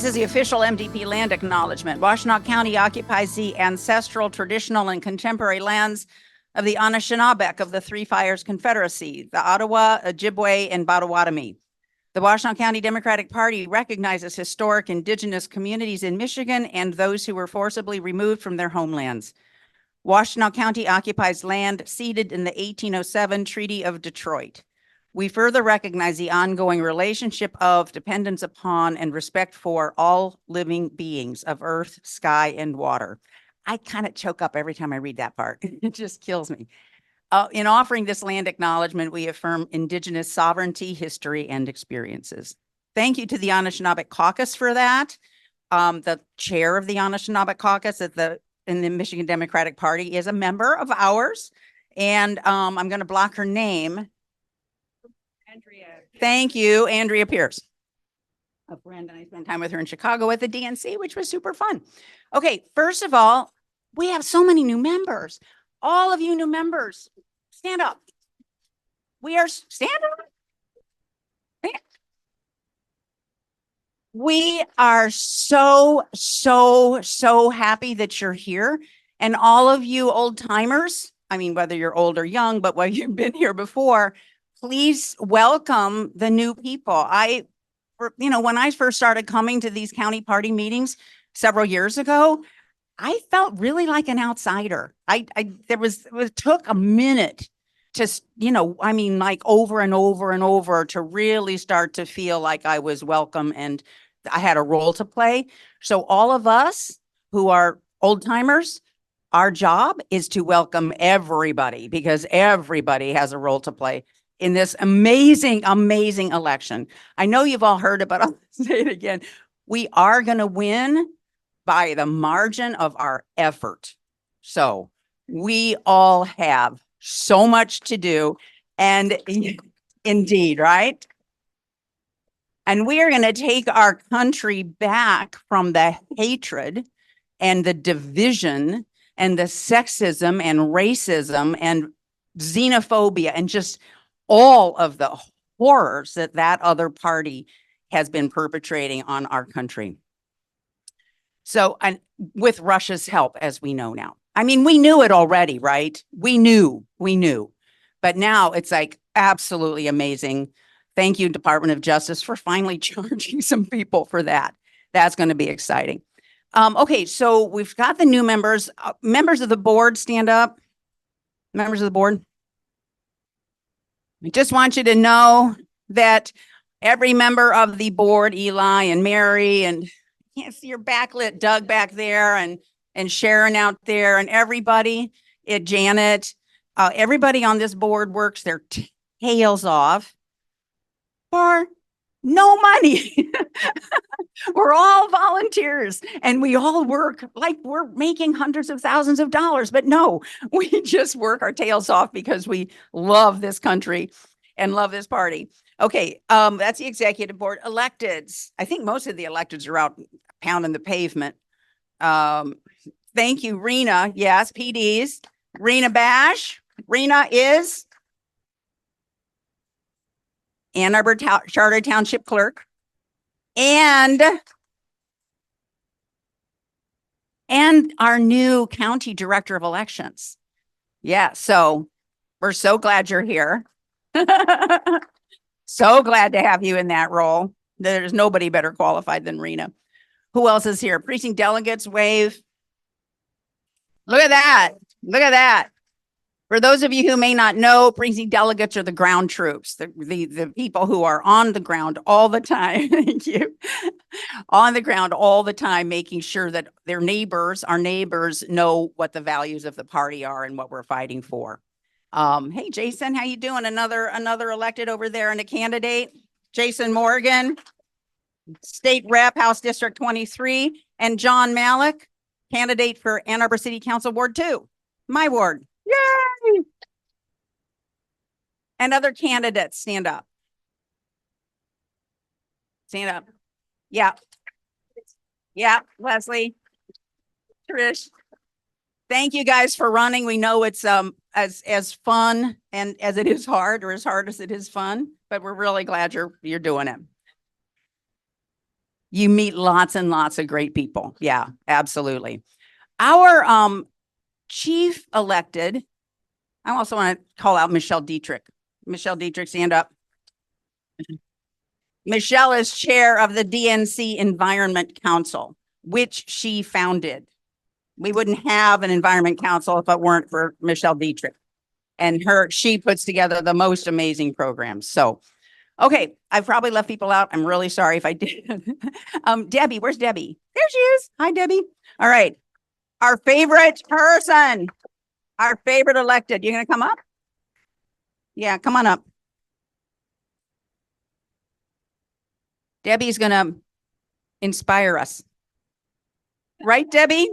This is the official MDP land acknowledgement. Washtenaw County occupies the ancestral, traditional, and contemporary lands of the Anishinaabe of the Three Fires Confederacy, the Ottawa, Ojibwe, and Potawatomi. The Washtenaw County Democratic Party recognizes historic Indigenous communities in Michigan and those who were forcibly removed from their homelands. Washtenaw County occupies land ceded in the 1807 Treaty of Detroit. We further recognize the ongoing relationship of dependence upon and respect for all living beings of earth, sky, and water. I kind of choke up every time I read that part. It just kills me. In offering this land acknowledgement, we affirm Indigenous sovereignty, history, and experiences. Thank you to the Anishinaabe Caucus for that. The chair of the Anishinaabe Caucus in the Michigan Democratic Party is a member of ours. And I'm going to block her name. Andrea. Thank you, Andrea Pierce. A friend, and I spent time with her in Chicago at the DNC, which was super fun. Okay, first of all, we have so many new members. All of you new members, stand up. Stand up. We are so happy that you're here. And all of you old timers, I mean, whether you're old or young, but whether you've been here before, please welcome the new people. When I first started coming to these county party meetings several years ago, I felt really like an outsider. It took a minute to, like over and over and over to really start to feel like I was welcome and I had a role to play. So all of us who are old timers, our job is to welcome everybody because everybody has a role to play in this amazing election. I know you've all heard it, but I'll say it again. We are going to win by the margin of our effort. So we all have so much to do, and indeed, right? And we are going to take our country back from the hatred and the division and the sexism and racism and xenophobia and just all of the horrors that other party has been perpetrating on our country. So, and with Russia's help, as we know now. I mean, we knew it already, right? We knew. But now it's like absolutely amazing. Thank you, Department of Justice, for finally charging some people for that. That's going to be exciting. Okay, so we've got the new members. Members of the board, stand up. Members of the board. I just want you to know that every member of the board, Eli and Mary, and I can't see your backlit, Doug back there, and Sharon out there, and everybody, Janet, everybody on this board works their tails off for no money. We're all volunteers and we all work like we're making hundreds of thousands of dollars, but no, we just work our tails off because we love this country and love this party. Okay, that's the executive board. Electeds. I think most of the electeds are out pounding the pavement. Thank you, Rena. Yes, PDs. Rena Bash. Rena is Ann Arbor Charter Township Clerk. And our new county director of elections. Yeah, so we're so glad you're here. So glad to have you in that role. There's nobody better qualified than Rena. Who else is here? Precinct delegates, wave. Look at that. Look at that. For those of you who may not know, precinct delegates are the ground troops, the people who are on the ground all the time. Thank you. On the ground all the time, making sure that their neighbors, our neighbors, know what the values of the party are and what we're fighting for. Hey, Jason, how you doing? Another elected over there and a candidate. Jason Morgan, State Rep, House District 23, and John Malik, candidate for Ann Arbor City Council Ward 2, my ward. Yay! And other candidates, stand up. Stand up. Yeah. Yeah, Leslie, Trish. Thank you guys for running. We know it's as fun and as it is hard, or as hard as it is fun, but we're really glad you're doing it. You meet lots and lots of great people. Yeah, absolutely. Our chief elected, I also want to call out Michelle Dietrich. Michelle Dietrich, stand up. Michelle is chair of the DNC Environment Council, which she founded. We wouldn't have an Environment Council if it weren't for Michelle Dietrich. And she puts together the most amazing programs. So, okay, I've probably left people out. I'm really sorry if I did. Debbie, where's Debbie? There she is. Hi, Debbie. All right. Our favorite person, our favorite elected. You gonna come up? Yeah, come on up. Debbie's gonna inspire us. Right, Debbie?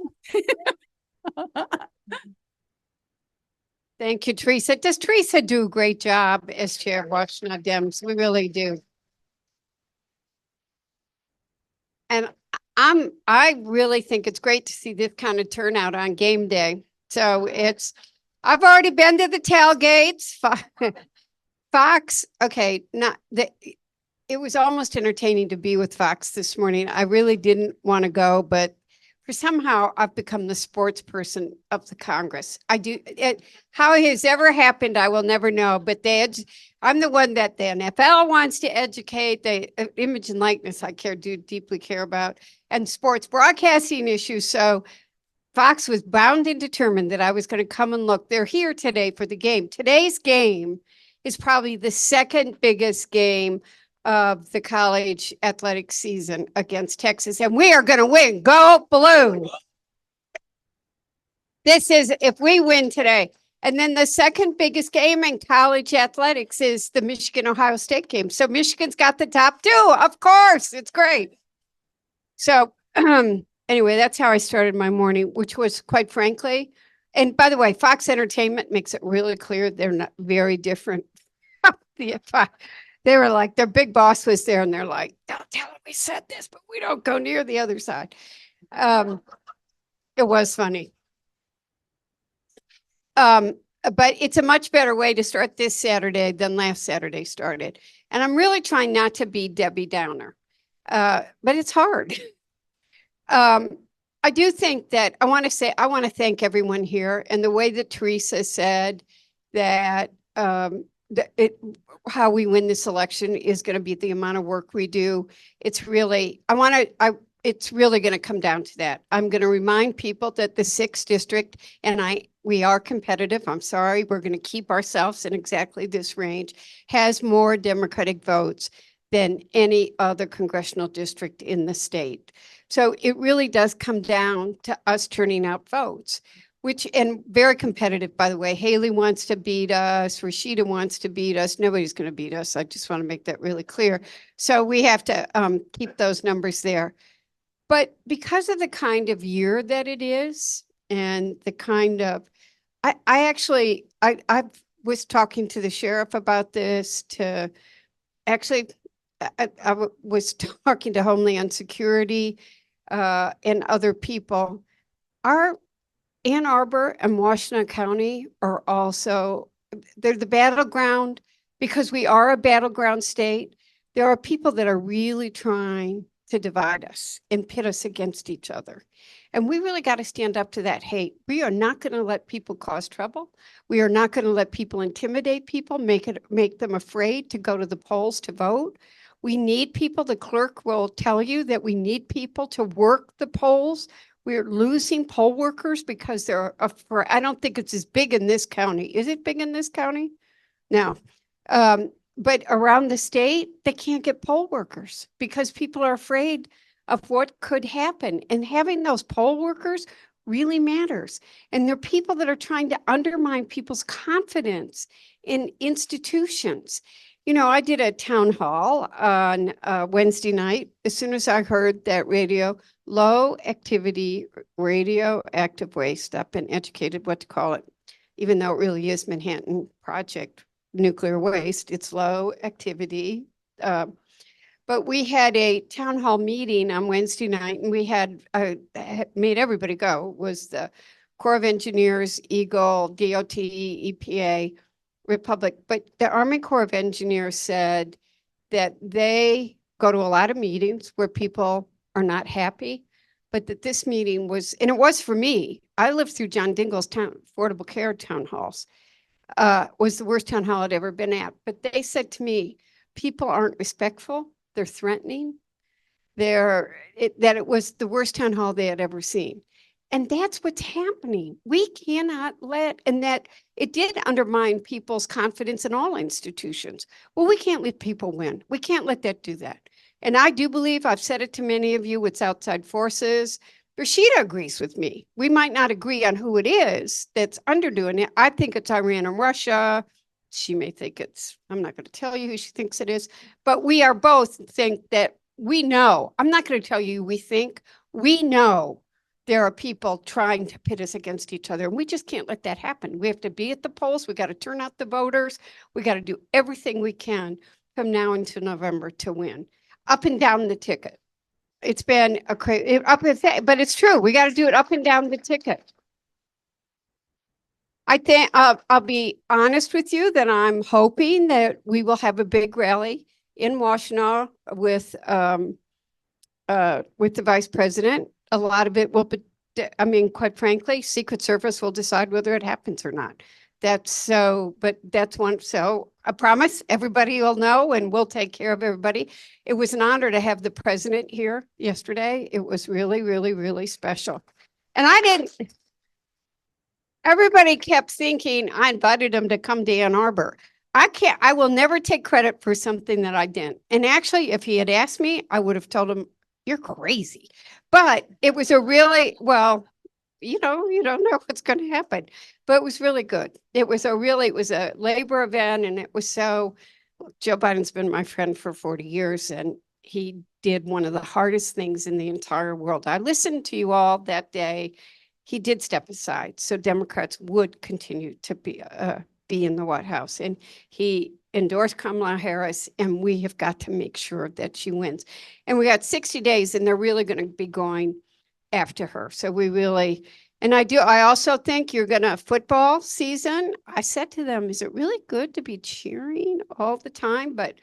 Thank you, Theresa. Does Theresa do a great job as chair of Washington Dems? We really do. And I really think it's great to see this kind of turnout on game day. So I've already been to the tailgates. Fox, okay, it was almost entertaining to be with Fox this morning. I really didn't want to go, but for somehow I've become the sports person of the Congress. How it has ever happened, I will never know, but I'm the one that the NFL wants to educate, the image and likeness I deeply care about, and sports broadcasting issues. So Fox was bound and determined that I was going to come and look. They're here today for the game. Today's game is probably the second biggest game of the college athletic season against Texas, and we are going to win. Go Blue. If we win today. And then the second biggest game in college athletics is the Michigan-Ohio State game. So Michigan's got the top two, of course. It's great. So anyway, that's how I started my morning, which was quite frankly, and by the way, Fox Entertainment makes it really clear they're not very different. They were like, their big boss was there and they're like, don't tell them we said this, but we don't go near the other side. It was funny. But it's a much better way to start this Saturday than last Saturday started. And I'm really trying not to be Debbie Downer, but it's hard. I do think that I want to thank everyone here. And the way that Theresa said that how we win this election is going to be the amount of work we do. It's really going to come down to that. I'm going to remind people that the 6th district, and we are competitive. I'm sorry. We're going to keep ourselves in exactly this range, has more Democratic votes than any other congressional district in the state. So it really does come down to us turning out votes. And very competitive, by the way. Haley wants to beat us. Rashida wants to beat us. Nobody's going to beat us. I just want to make that really clear. So we have to keep those numbers there. But because of the kind of year that it is and the kind of, I was talking to the sheriff about this I was talking to Homeland Security and other people. Our Ann Arbor and Washington County are they're the battleground because we are a battleground state. There are people that are really trying to divide us and pit us against each other. And we really got to stand up to that hate. We are not going to let people cause trouble. We are not going to let people intimidate people, make them afraid to go to the polls to vote. We need people. The clerk will tell you that we need people to work the polls. We're losing poll workers because I don't think it's as big in this county. Is it big in this county? No. But around the state, they can't get poll workers because people are afraid of what could happen. And having those poll workers really matters. And they're people that are trying to undermine people's confidence in institutions. You know, I did a town hall on Wednesday night. As soon as I heard that low activity radioactive waste, I've been educated what to call it, even though it really is Manhattan Project nuclear waste. It's low activity. But we had a town hall meeting on Wednesday night, and we had made everybody go. It was the Corps of Engineers, Eagle, DOT, EPA, Republic. But the Army Corps of Engineers said that they go to a lot of meetings where people are not happy, but that this meeting was, and it was for me, I lived through John Dingell's affordable care town halls, was the worst town hall I'd ever been at. But they said to me, people aren't respectful, they're threatening, that it was the worst town hall they had ever seen. And that's what's happening. We cannot and that it did undermine people's confidence in all institutions. Well, we can't let people win. We can't let that do that. And I do believe, I've said it to many of you, it's outside forces. Rashida agrees with me. We might not agree on who it is that's underdoing it. I think it's Iran and Russia. She may think I'm not going to tell you who she thinks it is, but we are both think that we know. I'm not going to tell you we know there are people trying to pit us against each other, and we just can't let that happen. We have to be at the polls. We got to turn out the voters. We got to do everything we can from now until November to win, up and down the ticket. It's been a crazy, but it's true. We got to do it up and down the ticket. I think I'll be honest with you that I'm hoping that we will have a big rally in Washington with the vice president. A lot of it will be, I mean, quite frankly, Secret Service will decide whether it happens or not. But that's one. So I promise everybody will know, and we'll take care of everybody. It was an honor to have the president here yesterday. It was really, really, really special. And everybody kept thinking I invited him to come to Ann Arbor. I will never take credit for something that I didn't. And actually, if he had asked me, I would have told him, you're crazy. But it was you don't know what's going to happen, but it was really good. It was a labor event. And it was Joe Biden's been my friend for 40 years, and he did one of the hardest things in the entire world. I listened to you all that day. He did step aside so Democrats would continue to be in the White House, and he endorsed Kamala Harris, and we have got to make sure that she wins. And we got 60 days, and they're really going to be going after her. So I also think you're going to football season. I said to them, is it really good to be cheering all the time? But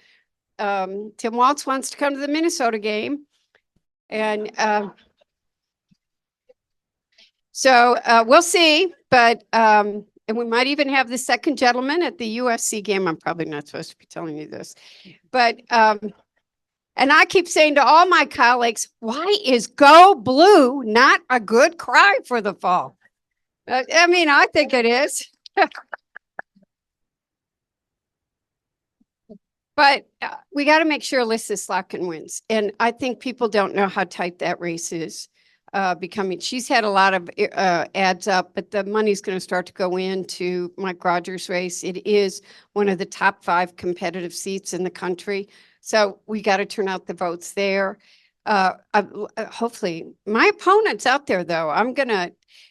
Tim Walz wants to come to the Minnesota game. And so we'll see, but and we might even have the second gentleman at the UFC game. I'm probably not supposed to be telling you this, but and I keep saying to all my colleagues, why is Go Blue not a good cry for the fall? I mean, I think it is. But we got to make sure Alyssa Slotkin wins. And I think people don't know how tight that race is becoming. She's had a lot of ads up, but the money's going to start to go into Mike Rogers' race. It is one of the top 5 competitive seats in the country. So we got to turn out the votes there. Hopefully, my opponent's out there, though.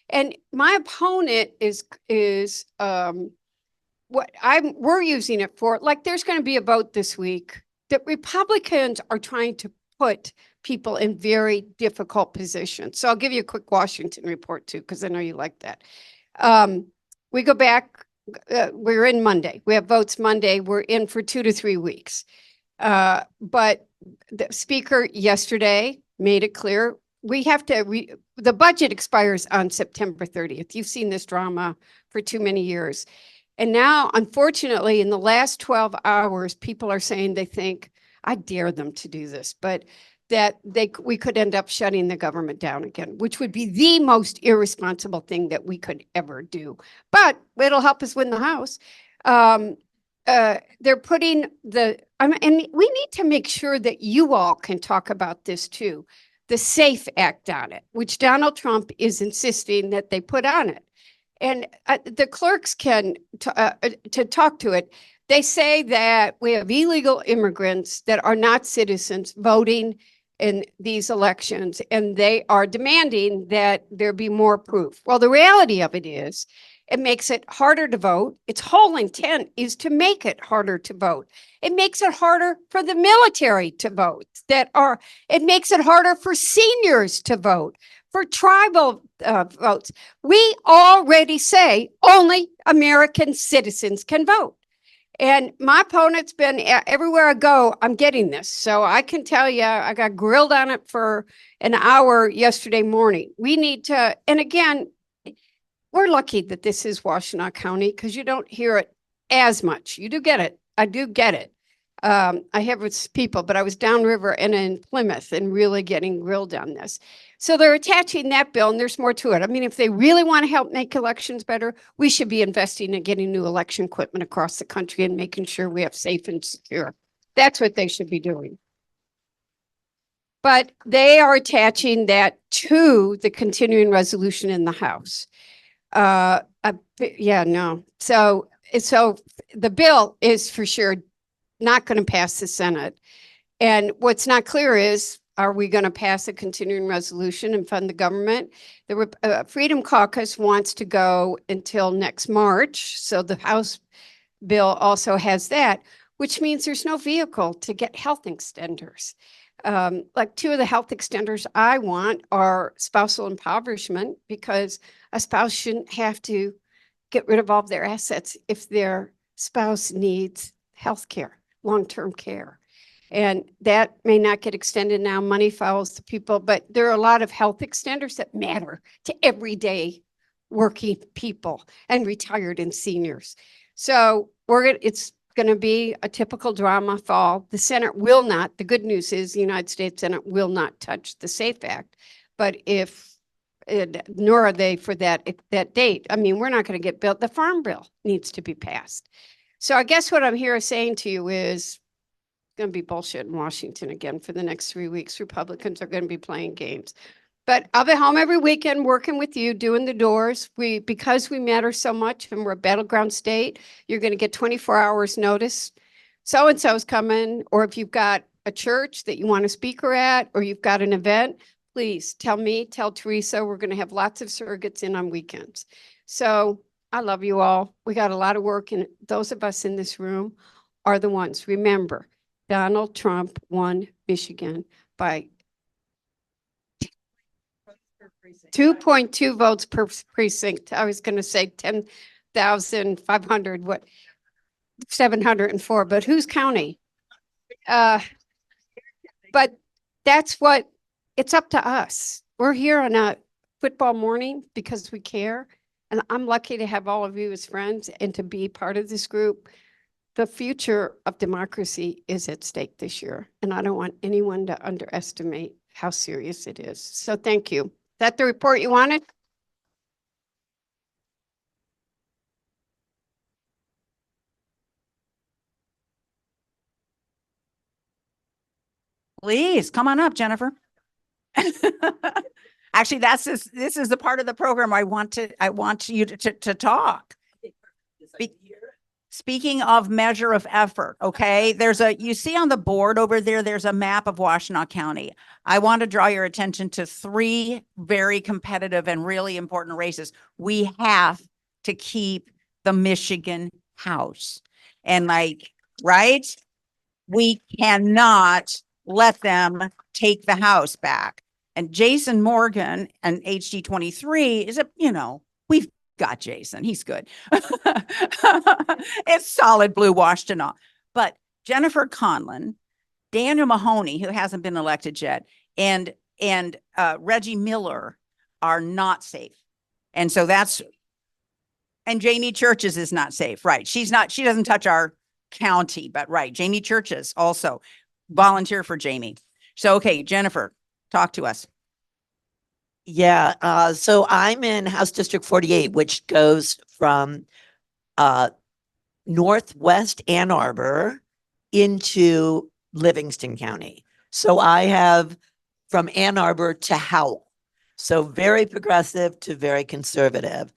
And my opponent is we're using it for. Like, there's going to be a vote this week that Republicans are trying to put people in very difficult positions. So I'll give you a quick Washington report too, because I know you like that. We go back, we're in Monday. We have votes Monday. We're in for 2 to 3 weeks. But the speaker yesterday made it clear the budget expires on September 30th. You've seen this drama for too many years. And now, unfortunately, in the last 12 hours, people are saying they think, I dare them to do this, but that we could end up shutting the government down again, which would be the most irresponsible thing that we could ever do. But it'll help us win the House. They're putting and we need to make sure that you all can talk about this too, the SAFE Act on it, which Donald Trump is insisting that they put on it. And the clerks can to talk to it. They say that we have illegal immigrants that are not citizens voting in these elections, and they are demanding that there be more proof. Well, the reality of it is, it makes it harder to vote. Its whole intent is to make it harder to vote. It makes it harder for the military to vote. It makes it harder for seniors to vote, for tribal votes. We already say only American citizens can vote. And my opponent's been everywhere I go, I'm getting this. So I can tell you, I got grilled on it for an hour yesterday morning. We need to, and again, we're lucky that this is Washtenaw County because you don't hear it as much. You do get it. I do get it. I have with people, but I was downriver and in Plymouth and really getting grilled on this. So they're attaching that bill, and there's more to it. I mean, if they really want to help make elections better, we should be investing in getting new election equipment across the country and making sure we have safe and secure. That's what they should be doing. But they are attaching that to the continuing resolution in the House. Yeah, no. So the bill is for sure not going to pass the Senate. And what's not clear is, are we going to pass a continuing resolution and fund the government? The Freedom Caucus wants to go until next March. So the House bill also has that, which means there's no vehicle to get health extenders. Like two of the health extenders I want are spousal impoverishment, because a spouse shouldn't have to get rid of all of their assets if their spouse needs health care, long-term care. And that may not get extended now. Money follows the people, but there are a lot of health extenders that matter to everyday working people and retired and seniors. So it's going to be a typical drama fall. The Senate will not, the good news is the United States Senate will not touch the SAFE Act. But nor are they for that date. I mean, we're not going to get built. The Farm Bill needs to be passed. So I guess what I'm here saying to you is going to be bullshit in Washington again for the next 3 weeks. Republicans are going to be playing games. But I'll be home every weekend working with you, doing the doors. Because we matter so much and we're a battleground state, you're going to get 24 hours notice. So-and-so's coming, or if you've got a church that you want a speaker at, or you've got an event, please tell me, tell Theresa. We're going to have lots of surrogates in on weekends. So I love you all. We got a lot of work, and those of us in this room are the ones. Remember, Donald Trump won Michigan by 2.2 votes per precinct. I was going to say 10,500, 704, but who's counting? But that's what, it's up to us. We're here on a football morning because we care. And I'm lucky to have all of you as friends and to be part of this group. The future of democracy is at stake this year, and I don't want anyone to underestimate how serious it is. So thank you. Is that the report you wanted? Please come on up, Jennifer. Actually, this is the part of the program I want you to talk. Speaking of measure of effort, okay, you see on the board over there, there's a map of Washtenaw County. I want to draw your attention to 3 very competitive and really important races. We have to keep the Michigan House. And right? We cannot let them take the House back. And Jason Morgan and HD 23 is we've got Jason. He's good. It's solid blue Washtenaw. But Jennifer Conlin, Daniel Mahoney, who hasn't been elected yet, and Reggie Miller are not safe. And so and Jamie Churches is not safe. Right. She doesn't touch our county, but right. Jamie Churches also volunteer for Jamie. So, okay, Jennifer, talk to us. Yeah, so I'm in House District 48, which goes from northwest Ann Arbor into Livingston County. So I have from Ann Arbor to Howell. So very progressive to very conservative.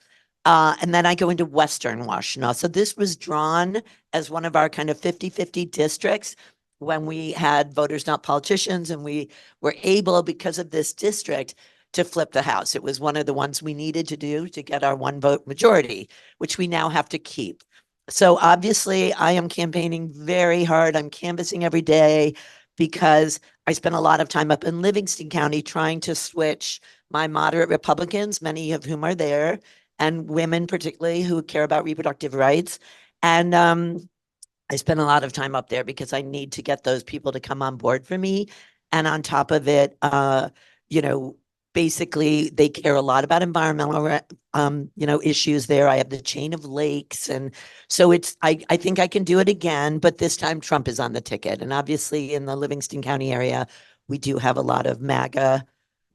And then I go into Western Washtenaw. So this was drawn as one of our kind of 50-50 districts when we had voters, not politicians, and we were able, because of this district, to flip the House. It was one of the ones we needed to do to get our 1 vote majority, which we now have to keep. So obviously I am campaigning very hard. I'm canvassing every day because I spent a lot of time up in Livingston County trying to switch my moderate Republicans, many of whom are there, and women particularly who care about reproductive rights. And I spend a lot of time up there because I need to get those people to come on board for me. And on top of it, you know, basically they care a lot about environmental, you know, issues there. I have the chain of lakes. And so I think I can do it again, but this time Trump is on the ticket. And obviously in the Livingston County area, we do have a lot of MAGA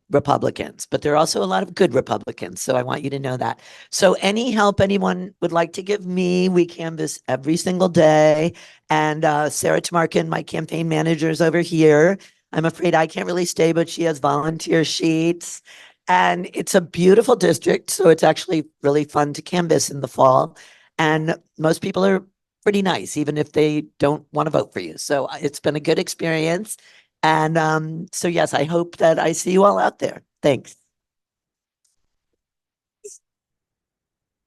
Republicans, but there are also a lot of good Republicans. So I want you to know that. So any help anyone would like to give me, we canvass every single day. And Sarah Tamarkin, my campaign manager, is over here. I'm afraid I can't really stay, but she has volunteer sheets. And it's a beautiful district. So it's actually really fun to canvass in the fall. And most people are pretty nice, even if they don't want to vote for you. So it's been a good experience. And so, yes, I hope that I see you all out there. Thanks.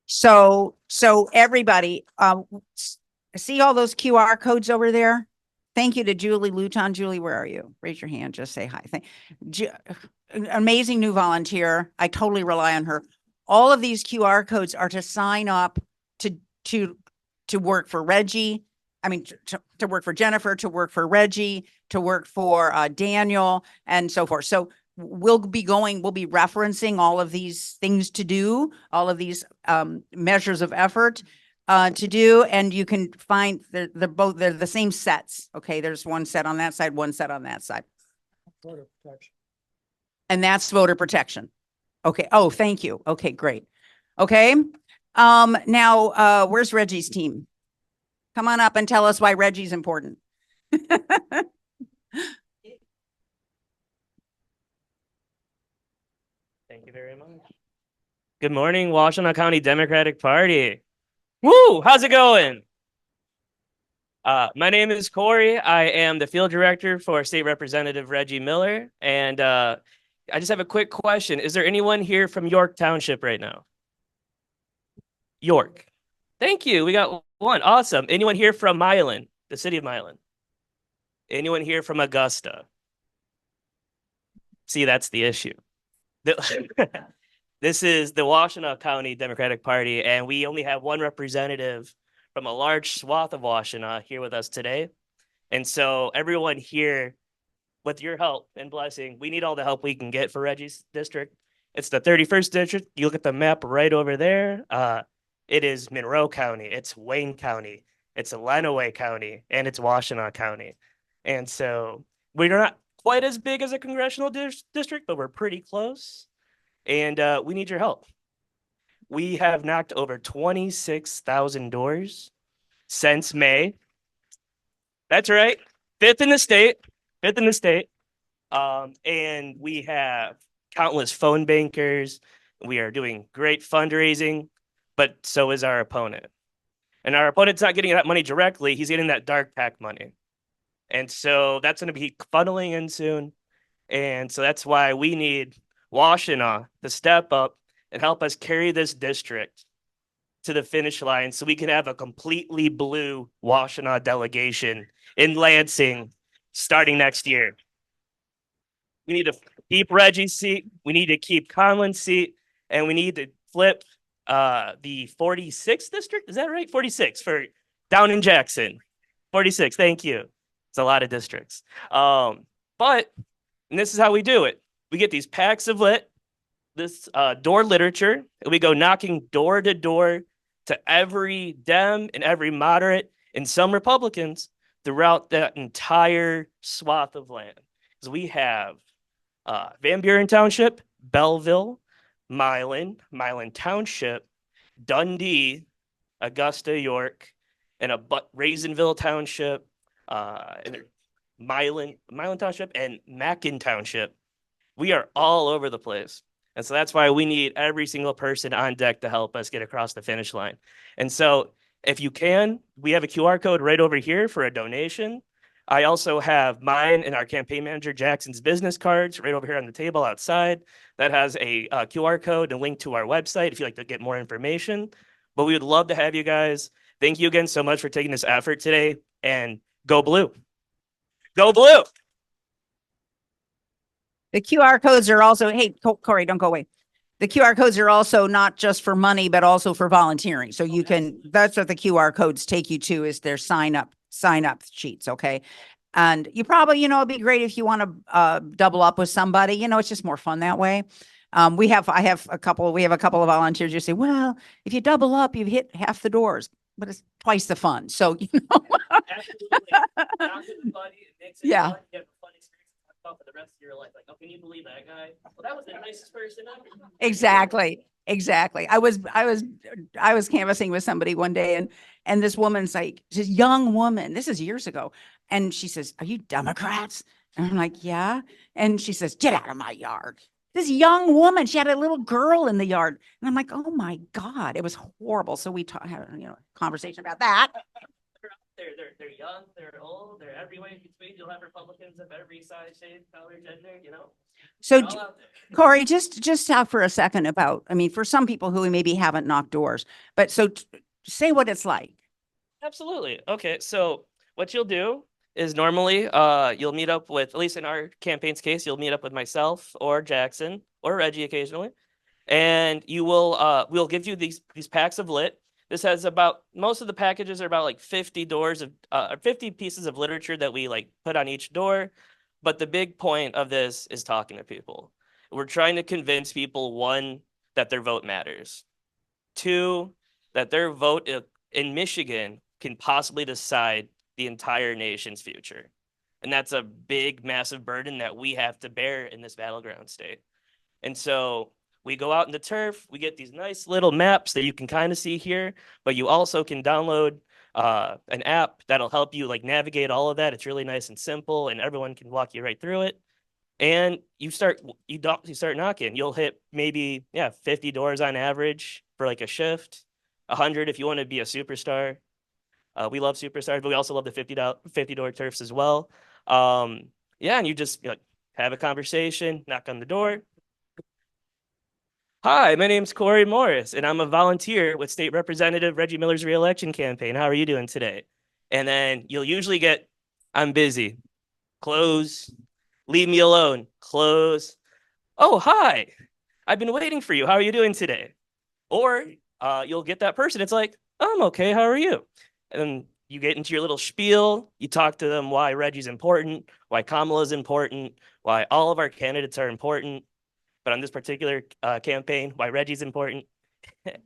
So everybody, see all those QR codes over there? Thank you to Julie Luton. Julie, where are you? Raise your hand. Just say hi. Amazing new volunteer. I totally rely on her. All of these QR codes are to sign up to work for Reggie. I mean, to work for Jennifer, to work for Reggie, to work for Daniel, and so forth. So we'll be referencing all of these things to do, all of these measures of effort to do, and you can find they're the same sets. Okay, there's one set on that side, one set on that side. Voter protection. And that's voter protection. Okay. Oh, thank you. Okay, great. Okay. Now, where's Reggie's team? Come on up and tell us why Reggie's important. Thank you very much. Good morning, Washtenaw County Democratic Party. Woo! How's it going? My name is Corey. I am the field director for State Representative Reggie Miller. And I just have a quick question. Is there anyone here from York Township right now? York. Thank you. We got one. Awesome. Anyone here from Milan, the city of Milan? Anyone here from Augusta? See, that's the issue. This is the Washtenaw County Democratic Party, and we only have one representative from a large swath of Washtenaw here with us today. And so everyone here, with your help and blessing, we need all the help we can get for Reggie's district. It's the 31st district. You look at the map right over there. It is Monroe County, it's Wayne County, it's Lenawee County, and it's Washtenaw County. And so we're not quite as big as a congressional district, but we're pretty close. And we need your help. We have knocked over 26,000 doors since May. That's right. Fifth in the state. And we have countless phone bankers. We are doing great fundraising, but so is our opponent. And our opponent's not getting that money directly. He's getting that dark PAC money. And so that's going to be funneling in soon. And so that's why we need Washtenaw to step up and help us carry this district to the finish line so we can have a completely blue Washtenaw delegation in Lansing starting next year. We need to keep Reggie's seat. We need to keep Conlin's seat. And we need to flip the 46th district. Is that right? 46 for down in Jackson. 46. Thank you. It's a lot of districts. But and this is how we do it. We get these packs of this door literature, and we go knocking door to door to every Dem and every moderate and some Republicans throughout that entire swath of land. Because we have Van Buren Township, Belleville, Milan Township, Dundee, Augusta, York, and Raisinville Township, and Milan Township, and Mackin Township. We are all over the place. And so that's why we need every single person on deck to help us get across the finish line. And so if you can, we have a QR code right over here for a donation. I also have mine and our campaign manager Jackson's business cards right over here on the table outside. That has a QR code and link to our website if you'd like to get more information. But we would love to have you guys. Thank you again so much for taking this effort today, and go blue. Go blue. The QR codes are also, hey, Corey, don't go away. The QR codes are also not just for money, but also for volunteering. So you can, that's what the QR codes take you to, is their sign up sheets. Okay. And you probably, it'd be great if you want to double up with somebody, it's just more fun that way. We have a couple of volunteers who say, well, if you double up, you've hit half the doors, but it's twice the fun. So, Absolutely. Not really funny. It makes it Yeah. fun. You have a fun experience to talk about for the rest of your life. Like, oh, can you believe that guy? Well, that was the nicest person ever. Exactly. I was canvassing with somebody one day, and this woman's like, this young woman, this is years ago. And she says, are you Democrats? And I'm like, yeah. And she says, get out of my yard. This young woman, she had a little girl in the yard. And I'm like, oh my God, it was horrible. So we had a conversation about that. They're young, they're old, they're everywhere in between. You'll have Republicans of every size, shape, color, gender, So They're all out there. Corey, just talk for a second about, for some people who maybe haven't knocked doors, but so say what it's like. Absolutely. Okay, so what you'll do is normally you'll meet up with, at least in our campaign's case, you'll meet up with myself or Jackson or Reggie occasionally, and you will we'll give you these packs of lit. This has most of the packages are about like 50 doors of 50 pieces of literature that we like put on each door. But the big point of this is talking to people. We're trying to convince people, one, that their vote matters. Two, that their vote in Michigan can possibly decide the entire nation's future. And that's a big, massive burden that we have to bear in this battleground state. And so we go out in the turf, we get these nice little maps that you can kind of see here, but you also can download an app that'll help you like navigate all of that. It's really nice and simple, and everyone can walk you right through it. And you start knocking. You'll hit maybe 50 doors on average for like a shift, 100 if you want to be a superstar. We love superstars, but we also love the 50 door turfs as well. And you just have a conversation, knock on the door. Hi, my name's Corey Morris, and I'm a volunteer with State Representative Reggie Miller's reelection campaign. How are you doing today? And then you'll usually get, I'm busy. Close. Leave me alone. Close. Oh, hi. I've been waiting for you. How are you doing today? Or you'll get that person. It's like, I'm okay. How are you? And you get into your little spiel. You talk to them why Reggie's important, why Kamala's important, why all of our candidates are important. But on this particular campaign, why Reggie's important.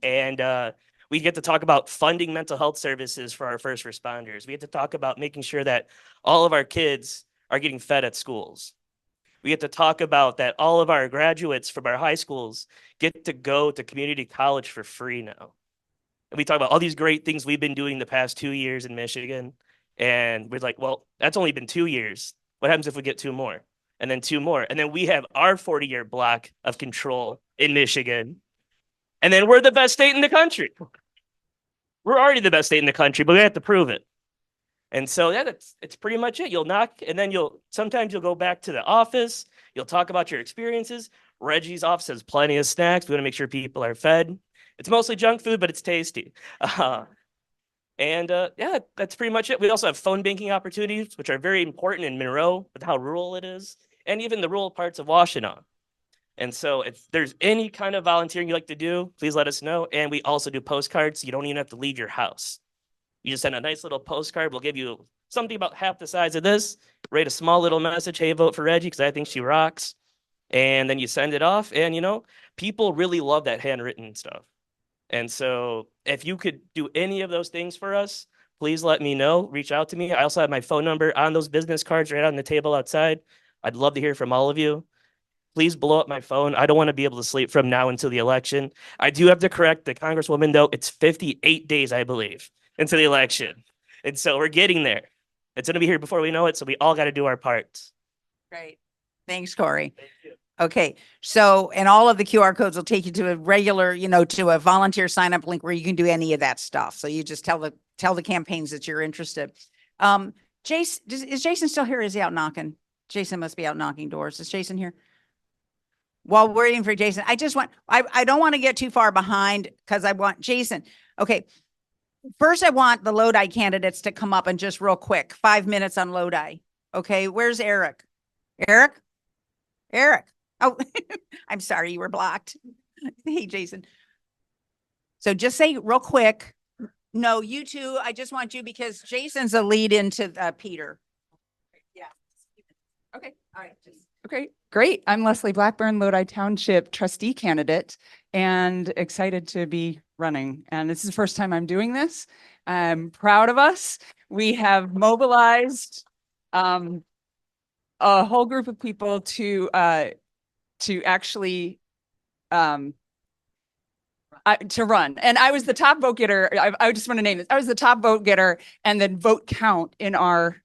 And we get to talk about funding mental health services for our first responders. We get to talk about making sure that all of our kids are getting fed at schools. We get to talk about that all of our graduates from our high schools get to go to community college for free now. And we talk about all these great things we've been doing the past 2 years in Michigan. And we're like, well, that's only been 2 years. What happens if we get 2 more? And then 2 more. And then we have our 40-year block of control in Michigan. And then we're the best state in the country. We're already the best state in the country, but we have to prove it. And so it's pretty much it. You'll knock, and then sometimes you'll go back to the office. You'll talk about your experiences. Reggie's office has plenty of snacks. We want to make sure people are fed. It's mostly junk food, but it's tasty. That's pretty much it. We also have phone banking opportunities, which are very important in Monroe with how rural it is, and even the rural parts of Washtenaw. And so if there's any kind of volunteering you like to do, please let us know. And we also do postcards. So you don't even have to leave your house. You just send a nice little postcard. We'll give you something about half the size of this. Write a small little message. Hey, vote for Reggie because I think she rocks. And then you send it off. And, people really love that handwritten stuff. And so if you could do any of those things for us, please let me know. Reach out to me. I also have my phone number on those business cards right on the table outside. I'd love to hear from all of you. Please blow up my phone. I don't want to be able to sleep from now until the election. I do have to correct the Congresswoman, though. It's 58 days, I believe, until the election. And so we're getting there. It's going to be here before we know it. So we all got to do our parts. Great. Thanks, Corey. Thank you. Okay. So, and all of the QR codes will take you to a regular, to a volunteer sign up link where you can do any of that stuff. So you just tell the campaigns that you're interested. Jason, is Jason still here? Is he out knocking? Jason must be out knocking doors. Is Jason here? While we're waiting for Jason, I don't want to get too far behind because I want Jason. Okay. First, I want the Lodi candidates to come up and just real quick, 5 minutes on Lodi. Okay. Where's Eric? Eric? Oh, I'm sorry. You were blocked. Hey, Jason. So just say real quick, no, you two, I just want you because Jason's a lead into Peter. Yeah. Okay, all right. Okay, great. I'm Leslie Blackburn, Lodi Township trustee candidate, and excited to be running. And this is the first time I'm doing this. I'm proud of us. We have mobilized a whole group of people to actually to run. And I was the top vote getter. I just want to name this. I was the top vote getter and then vote count in our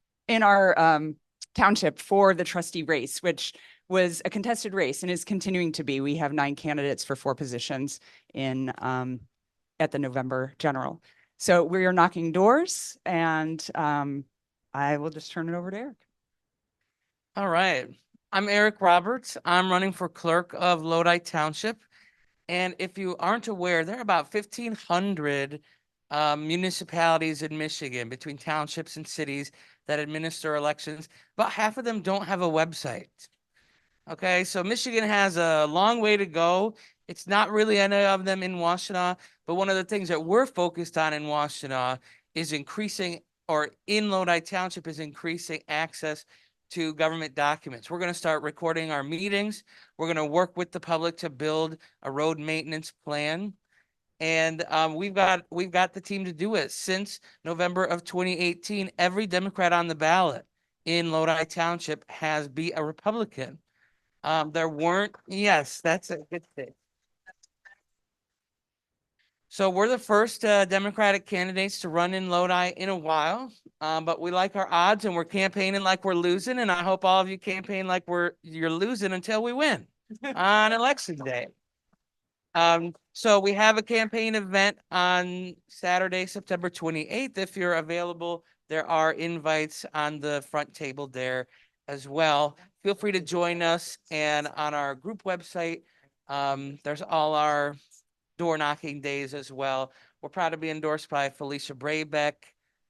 township for the trustee race, which was a contested race and is continuing to be. We have 9 candidates for 4 positions in at the November general. So we are knocking doors, and I will just turn it over to Eric. All right. I'm Eric Roberts. I'm running for clerk of Lodi Township. And if you aren't aware, there are about 1,500 municipalities in Michigan between townships and cities that administer elections. About half of them don't have a website. Okay, so Michigan has a long way to go. It's not really any of them in Washtenaw, but one of the things that we're focused on in Washtenaw is increasing, or in Lodi Township is increasing access to government documents. We're going to start recording our meetings. We're going to work with the public to build a road maintenance plan. And we've got the team to do it. Since November of 2018, every Democrat on the ballot in Lodi Township has been a Republican. There weren't, yes, that's a good thing. So we're the first Democratic candidates to run in Lodi in a while, but we like our odds and we're campaigning like we're losing. And I hope all of you campaign like you're losing until we win on election day. So we have a campaign event on Saturday, September 28th. If you're available, there are invites on the front table there as well. Feel free to join us. And on our group website, there's all our door knocking days as well. We're proud to be endorsed by Felicia Brabeck,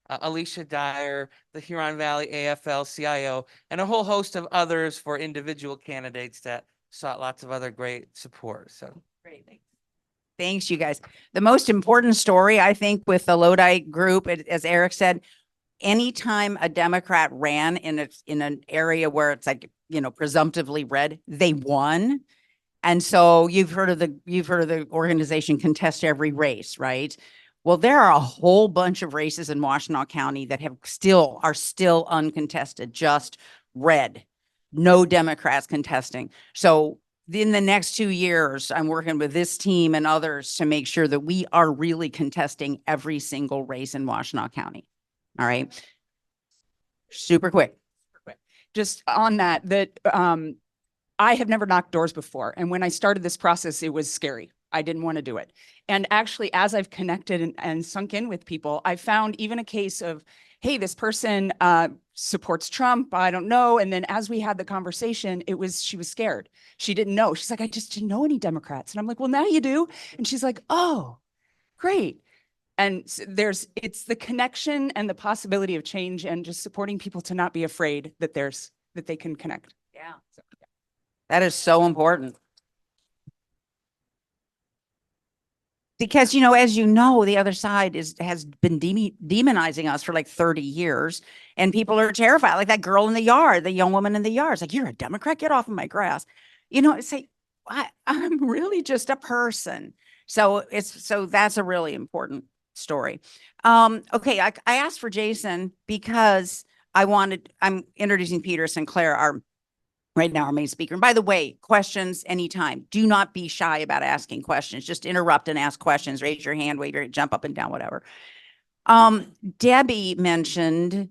Alicia Dyer, the Huron Valley AFL-CIO, and a whole host of others for individual candidates that sought lots of other great support. So Great, thanks. Thanks, you guys. The most important story, I think, with the Lodi group, as Eric said, anytime a Democrat ran in an area where it's like, presumptively red, they won. And so you've heard of the organization Contest Every Race, right? Well, there are a whole bunch of races in Washtenaw County that are still uncontested, just red, no Democrats contesting. So in the next 2 years, I'm working with this team and others to make sure that we are really contesting every single race in Washtenaw County. All right. Super quick. Just on that I have never knocked doors before. And when I started this process, it was scary. I didn't want to do it. And actually, as I've connected and sunk in with people, I found even a case of, hey, this person supports Trump. I don't know. And then as we had the conversation, she was scared. She didn't know. She's like, I just didn't know any Democrats. And I'm like, well, now you do. And she's like, oh, great. And it's the connection and the possibility of change and just supporting people to not be afraid that they can connect. Yeah. That is so important. Because, as the other side has been demonizing us for like 30 years, and people are terrified. Like that girl in the yard, the young woman in the yard. It's like, you're a Democrat, get off of my grass. Say, I'm really just a person. So that's a really important story. Okay, I asked for Jason because I'm introducing Peter Sinclair, right now our main speaker. And by the way, questions anytime. Do not be shy about asking questions. Just interrupt and ask questions. Raise your hand, wave your jump up and down, whatever. Debbie mentioned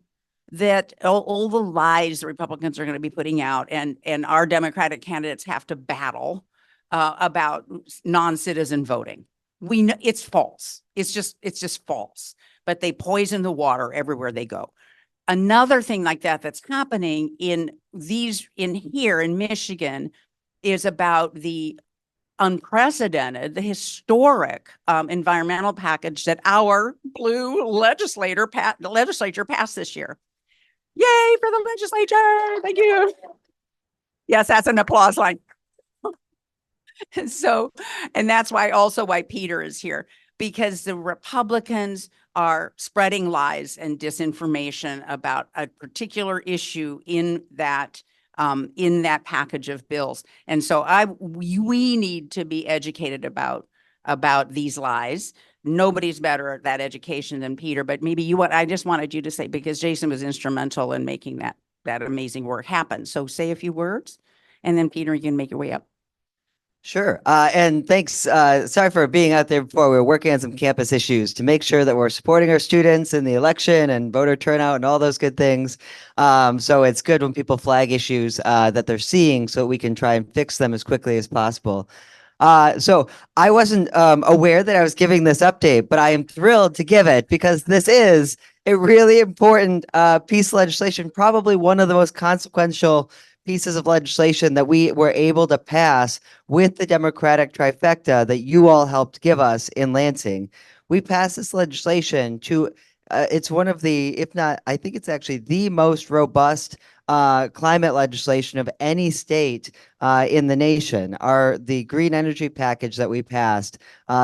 that all the lies the Republicans are going to be putting out and our Democratic candidates have to battle about non-citizen voting. We know it's false. It's just false. But they poison the water everywhere they go. Another thing like that's happening here in Michigan is about the unprecedented, the historic environmental package that our blue legislature passed this year. Yay for the legislature. Thank you. Yes, that's an applause line. So, and that's why also why Peter is here, because the Republicans are spreading lies and disinformation about a particular issue in that package of bills. And so we need to be educated about these lies. Nobody's better at that education than Peter, but maybe I just wanted you to say, because Jason was instrumental in making that amazing work happen. So say a few words, and then Peter, you can make your way up. Sure. And thanks. Sorry for being out there before. We were working on some campus issues to make sure that we're supporting our students in the election and voter turnout and all those good things. So it's good when people flag issues that they're seeing so we can try and fix them as quickly as possible. So I wasn't aware that I was giving this update, but I am thrilled to give it because this is a really important piece of legislation, probably one of the most consequential pieces of legislation that we were able to pass with the Democratic trifecta that you all helped give us in Lansing. We passed this legislation to, it's one of the, if not, I think it's actually the most robust climate legislation of any state in the nation. The green energy package that we passed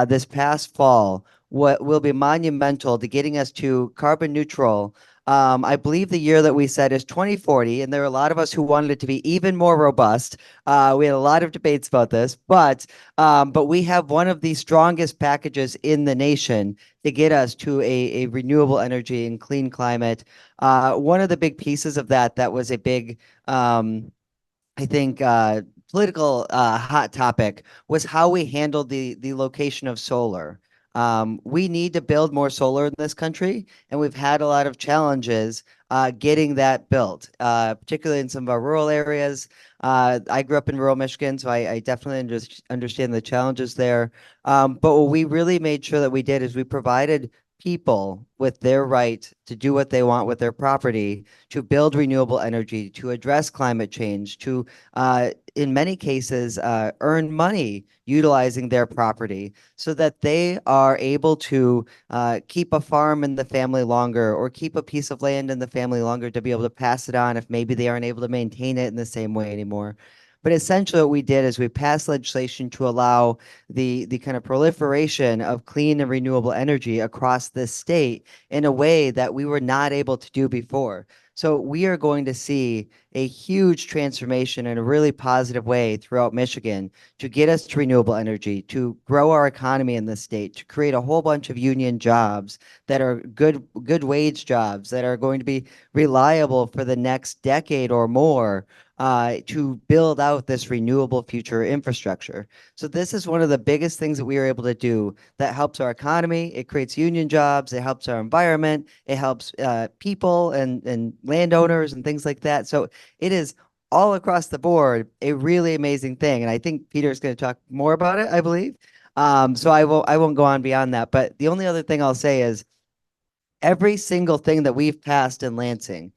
this past fall will be monumental to getting us to carbon neutral. I believe the year that we said is 2040, and there are a lot of us who wanted it to be even more robust. We had a lot of debates about this, but we have one of the strongest packages in the nation to get us to a renewable energy and clean climate. One of the big pieces of that was a big, I think, political hot topic was how we handled the location of solar. We need to build more solar in this country, and we've had a lot of challenges getting that built, particularly in some of our rural areas. I grew up in rural Michigan, so I definitely understand the challenges there. But what we really made sure that we did is we provided people with their right to do what they want with their property, to build renewable energy, to address climate change, to, in many cases, earn money utilizing their property so that they are able to keep a farm in the family longer or keep a piece of land in the family longer to be able to pass it on if maybe they aren't able to maintain it in the same way anymore. But essentially what we did is we passed legislation to allow the kind of proliferation of clean and renewable energy across this state in a way that we were not able to do before. So we are going to see a huge transformation in a really positive way throughout Michigan to get us to renewable energy, to grow our economy in the state, to create a whole bunch of union jobs that are good wage jobs that are going to be reliable for the next decade or more, to build out this renewable future infrastructure. So this is one of the biggest things that we are able to do that helps our economy. It creates union jobs. It helps our environment. It helps people and landowners and things like that. So it is all across the board a really amazing thing. And I think Peter's going to talk more about it, I believe. So I won't go on beyond that. But the only other thing I'll say is every single thing that we've passed in Lansing,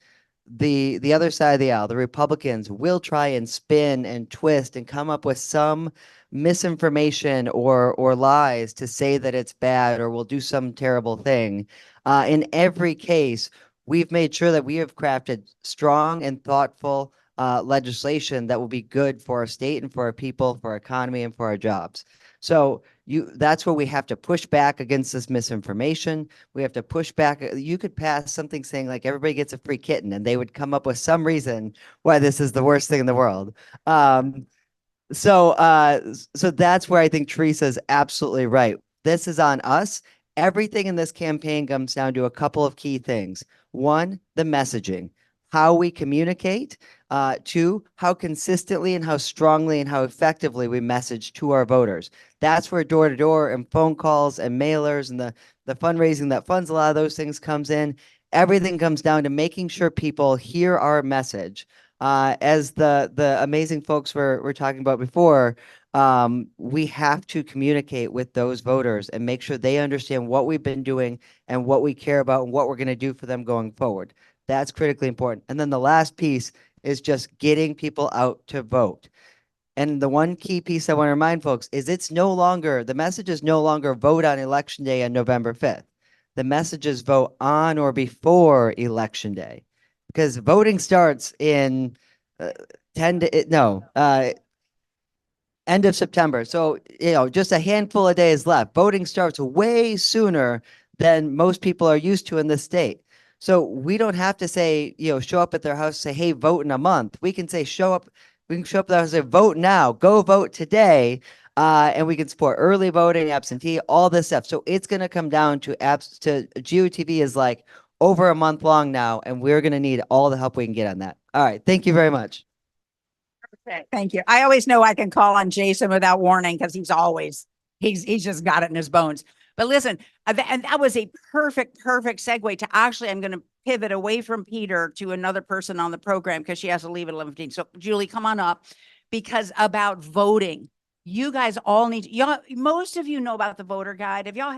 the other side of the aisle, the Republicans will try and spin and twist and come up with some misinformation or lies to say that it's bad or will do some terrible thing. In every case, we've made sure that we have crafted strong and thoughtful legislation that will be good for our state and for our people, for our economy, and for our jobs. So that's where we have to push back against this misinformation. We have to push back. You could pass something saying like everybody gets a free kitten, and they would come up with some reason why this is the worst thing in the world. So that's where I think Theresa is absolutely right. This is on us. Everything in this campaign comes down to a couple of key things. One, the messaging, how we communicate. Two, how consistently and how strongly and how effectively we message to our voters. That's where door-to-door and phone calls and mailers and the fundraising that funds a lot of those things comes in. Everything comes down to making sure people hear our message. As the amazing folks were talking about before, we have to communicate with those voters and make sure they understand what we've been doing and what we care about and what we're going to do for them going forward. That's critically important. And then the last piece is just getting people out to vote. And the one key piece I want to remind folks is the message is no longer vote on election day on November 5th. The message is vote on or before election day, because voting starts in End of September. So, just a handful of days left. Voting starts way sooner than most people are used to in this state. So we don't have to say, show up at their house, say, hey, vote in a month. We can say, we can show up at their house and say, vote now, go vote today. And we can support early voting, absentee, all this stuff. So it's going to come down to GOTV is like over a month long now, and we're going to need all the help we can get on that. All right. Thank you very much. Okay, thank you. I always know I can call on Jason without warning because he's just got it in his bones. But listen, and that was a perfect segue to actually, I'm going to pivot away from Peter to another person on the program because she has to leave at 11:15. So Julie, come on up, because about voting, you guys all need, most of you know about the voter guide. Have y'all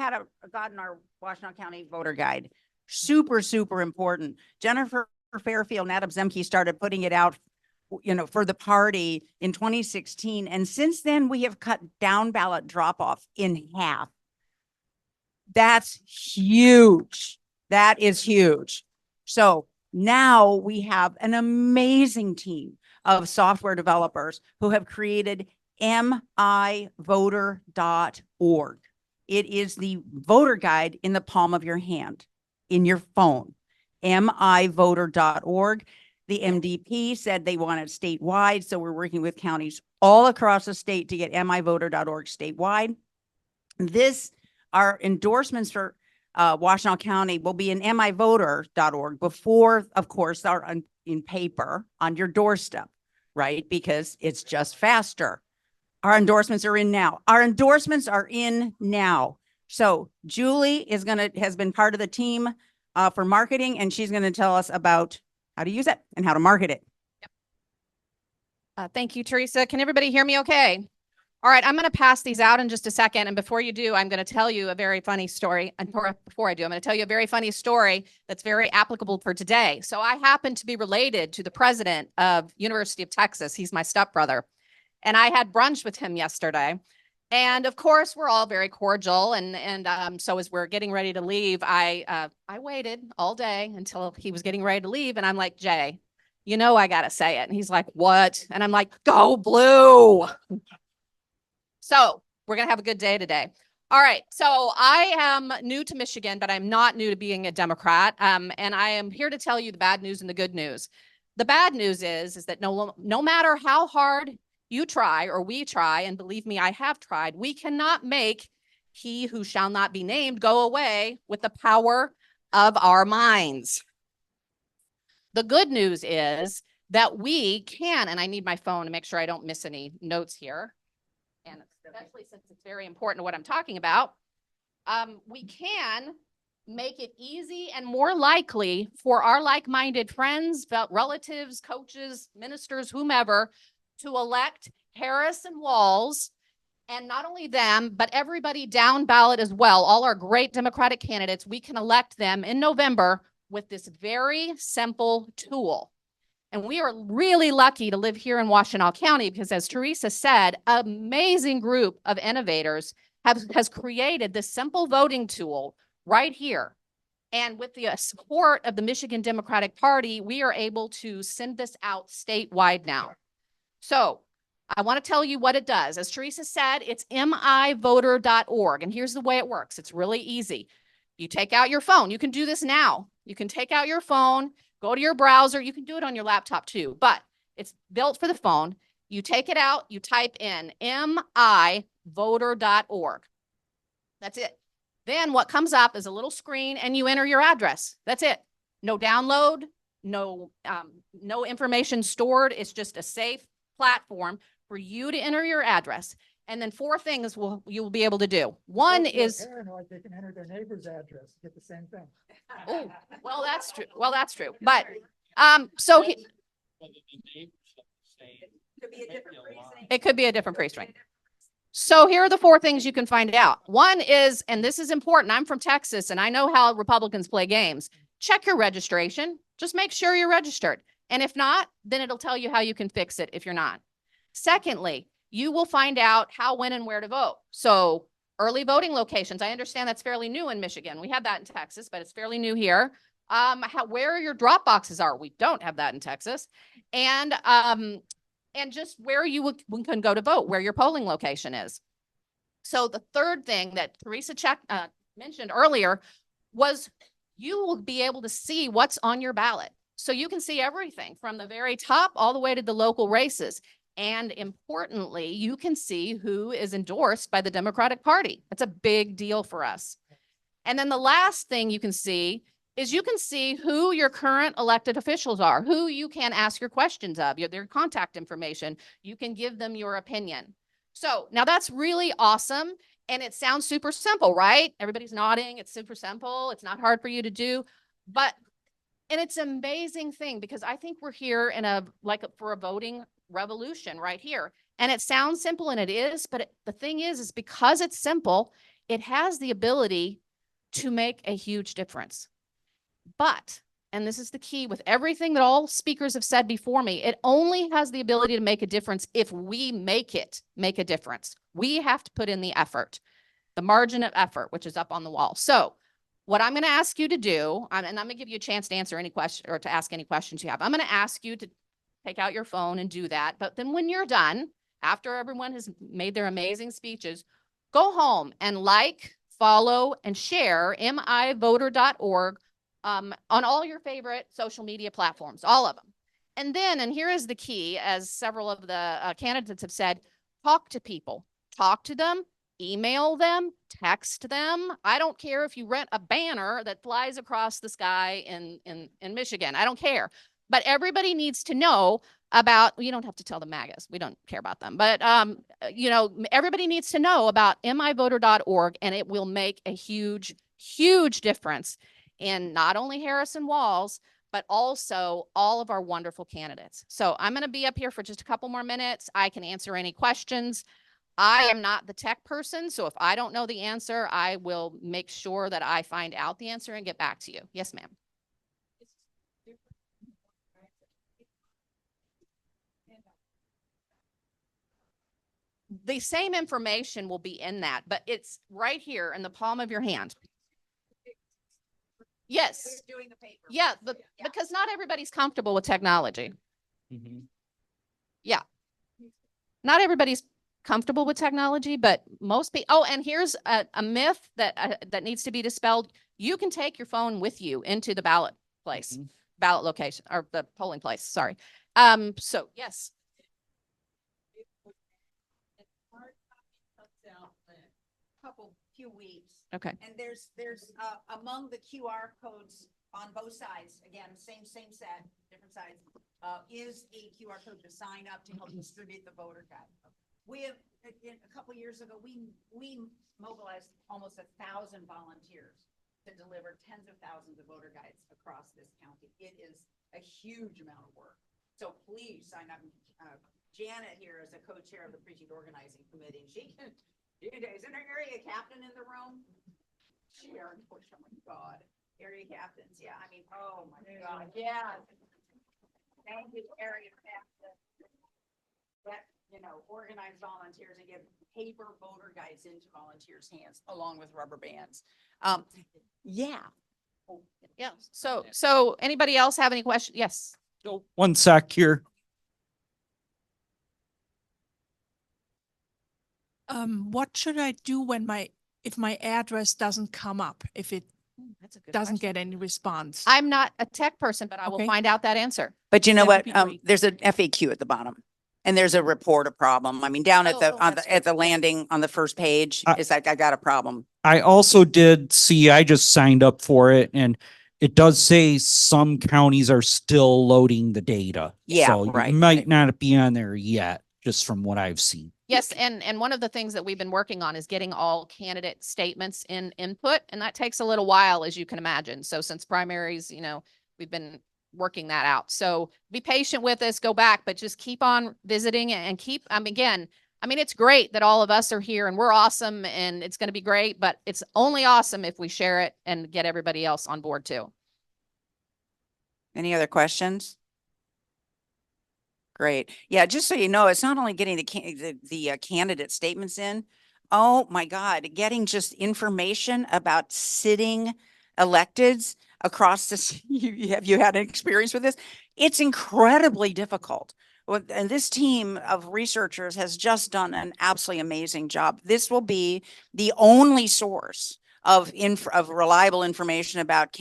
gotten our Washtenaw County voter guide? Super important. Jennifer Fairfield and Adam Zemke started putting it out for the party in 2016. And since then, we have cut down ballot drop off in half. That's huge. That is huge. So now we have an amazing team of software developers who have created mivoter.org. It is the voter guide in the palm of your hand, in your phone, mivoter.org. The MDP said they want it statewide, so we're working with counties all across the state to get mivoter.org statewide. Our endorsements for Washtenaw County will be in mivoter.org before, of course, are in paper on your doorstep, right? Because it's just faster. Our endorsements are in now. So Julie has been part of the team for marketing, and she's going to tell us about how to use it and how to market it. Thank you, Theresa. Can everybody hear me okay? All right, I'm going to pass these out in just a second. And before you do, I'm going to tell you a very funny story. And before I do, I'm going to tell you a very funny story that's very applicable for today. So I happen to be related to the president of University of Texas. He's my stepbrother. And I had brunch with him yesterday. And of course, we're all very cordial. And so as we're getting ready to leave, I waited all day until he was getting ready to leave. And I'm like, Jay, I got to say it. And he's like, what? And I'm like, go blue. So we're going to have a good day today. All right. So I am new to Michigan, but I'm not new to being a Democrat. And I am here to tell you the bad news and the good news. The bad news is that no matter how hard you try or we try, and believe me, I have tried, we cannot make he who shall not be named go away with the power of our minds. The good news is that we can, and I need my phone to make sure I don't miss any notes here. And especially since it's very important to what I'm talking about, we can make it easy and more likely for our like-minded friends, relatives, coaches, ministers, whomever, to elect Harris and Walz, and not only them, but everybody down ballot as well. All our great Democratic candidates, we can elect them in November with this very simple tool. And we are really lucky to live here in Washtenaw County because, as Theresa said, an amazing group of innovators has created this simple voting tool right here. And with the support of the Michigan Democratic Party, we are able to send this out statewide now. So I want to tell you what it does. As Theresa said, it's mivoter.org. And here's the way it works. It's really easy. You take out your phone. You can do this now. You can take out your phone, go to your browser. You can do it on your laptop too, but it's built for the phone. You take it out, you type in mivoter.org. That's it. Then what comes up is a little screen and you enter your address. That's it. No download, no information stored. It's just a safe platform for you to enter your address. And then 4 things you will be able to do. One is paranoid, they can enter their neighbor's address, get the same thing. Oh, well, that's true. Well, that's true. But so it could be a different precinct. So here are the 4 things you can find out. One is, and this is important, I'm from Texas and I know how Republicans play games. Check your registration. Just make sure you're registered. And if not, then it'll tell you how you can fix it if you're not. Secondly, you will find out how, when, and where to vote. So early voting locations. I understand that's fairly new in Michigan. We have that in Texas, but it's fairly new here. Where your drop boxes are. We don't have that in Texas. And and just where you can go to vote, where your polling location is. So the third thing that Theresa mentioned earlier was you will be able to see what's on your ballot. So you can see everything from the very top all the way to the local races. And importantly, you can see who is endorsed by the Democratic Party. That's a big deal for us. And then the last thing you can see is you can see who your current elected officials are, who you can ask your questions of, their contact information. You can give them your opinion. So now that's really awesome. And it sounds super simple, right? Everybody's nodding. It's super simple. It's not hard for you to do. And it's an amazing thing because I think we're here in for a voting revolution right here. And it sounds simple, and it is, but the thing is because it's simple, it has the ability to make a huge difference. But, and this is the key with everything that all speakers have said before me, it only has the ability to make a difference if we make a difference. We have to put in the effort, the margin of effort, which is up on the wall. So what I'm going to ask you to do, and I'm going to give you a chance to answer any question or to ask any questions you have. I'm going to ask you to take out your phone and do that. But then when you're done, after everyone has made their amazing speeches, go home and follow, and share mivoter.org on all your favorite social media platforms, all of them. And then, and here is the key, as several of the candidates have said, talk to people, talk to them, email them, text them. I don't care if you rent a banner that flies across the sky in Michigan. I don't care. But everybody needs to know about, you don't have to tell the MAGAs. We don't care about them. But, everybody needs to know about mivoter.org, and it will make a huge, huge difference in not only Harrison Walls, but also all of our wonderful candidates. So I'm going to be up here for just a couple more minutes. I can answer any questions. I am not the tech person, so if I don't know the answer, I will make sure that I find out the answer and get back to you. Yes, ma'am. The same information will be in that, but it's right here in the palm of your hand. Yes. Doing the paper. Yeah, because not everybody's comfortable with technology. Mm-hmm. Yeah. Not everybody's comfortable with technology, but most people. Oh, and here's a myth that needs to be dispelled. You can take your phone with you into the ballot place, ballot location, or the polling place. Sorry. So yes. Few weeks. Okay. And there's among the QR codes on both sides, again, same set, different sides, is a QR code to sign up to help distribute the voter guide. We have, a couple years ago, we mobilized almost 1,000 volunteers to deliver tens of thousands of voter guides across this county. It is a huge amount of work. So please sign up. Janet here is a co-chair of the precinct organizing committee. She can. Is there an area captain in the room? Sharon, oh my God. Area captains. Yeah. I mean, oh my God. Yeah. Thank you, area captain. That, organize volunteers and get paper voter guides into volunteers' hands along with rubber bands. Yeah. Yeah. So anybody else have any questions? Yes. So 1 sec here. What should I do if my address doesn't come up, if it That's a good doesn't question. get any response? I'm not a tech person, but I will Okay. find out that answer. But you know That what? would be great. There's an FAQ at the bottom. And there's a report of problem. I mean, down at That's the landing on the first page, it's like, I got a problem. I also did see, I just signed up for it, and it does say some counties are still loading the data. Yeah, So right, you might right. not be on there yet, just from what I've seen. Yes, and one of the things that we've been working on is getting all candidate statements in input, and that takes a little while, as you can imagine. So since primaries, we've been working that out. So be patient with us, go back, but just keep on visiting and keep, again, it's great that all of us are here and we're awesome and it's going to be great, but it's only awesome if we share it and get everybody else on board too. Any other questions? Great. Yeah, just so you know, it's not only getting the candidate statements in. Oh my God, getting just information about sitting electeds across this. Have you had an experience with this? It's incredibly difficult And this team of researchers has just done an absolutely amazing job. This will be the only source of reliable information about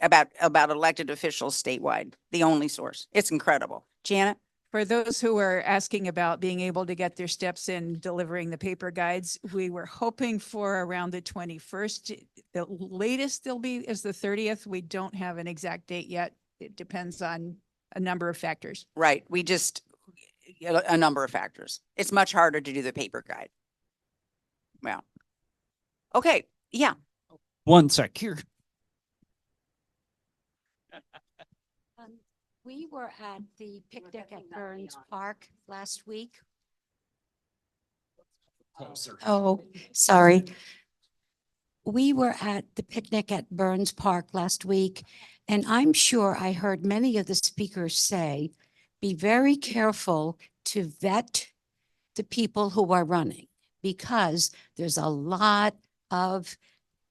about elected officials statewide. The only source. It's incredible. Janet? For those who are asking about being able to get their steps in delivering the paper guides, we were hoping for around the 21st. The latest they'll be is the 30th. We don't have an exact date yet. It depends on a number of factors. Right. A number of factors. It's much harder to do the paper guide. Well, okay. Yeah. One sec here. We were at the picnic at Burns Park last week. Oh, sorry. We were at the picnic at Burns Park last week, and I'm sure I heard many of the speakers say, be very careful to vet the people who are running, because there's a lot of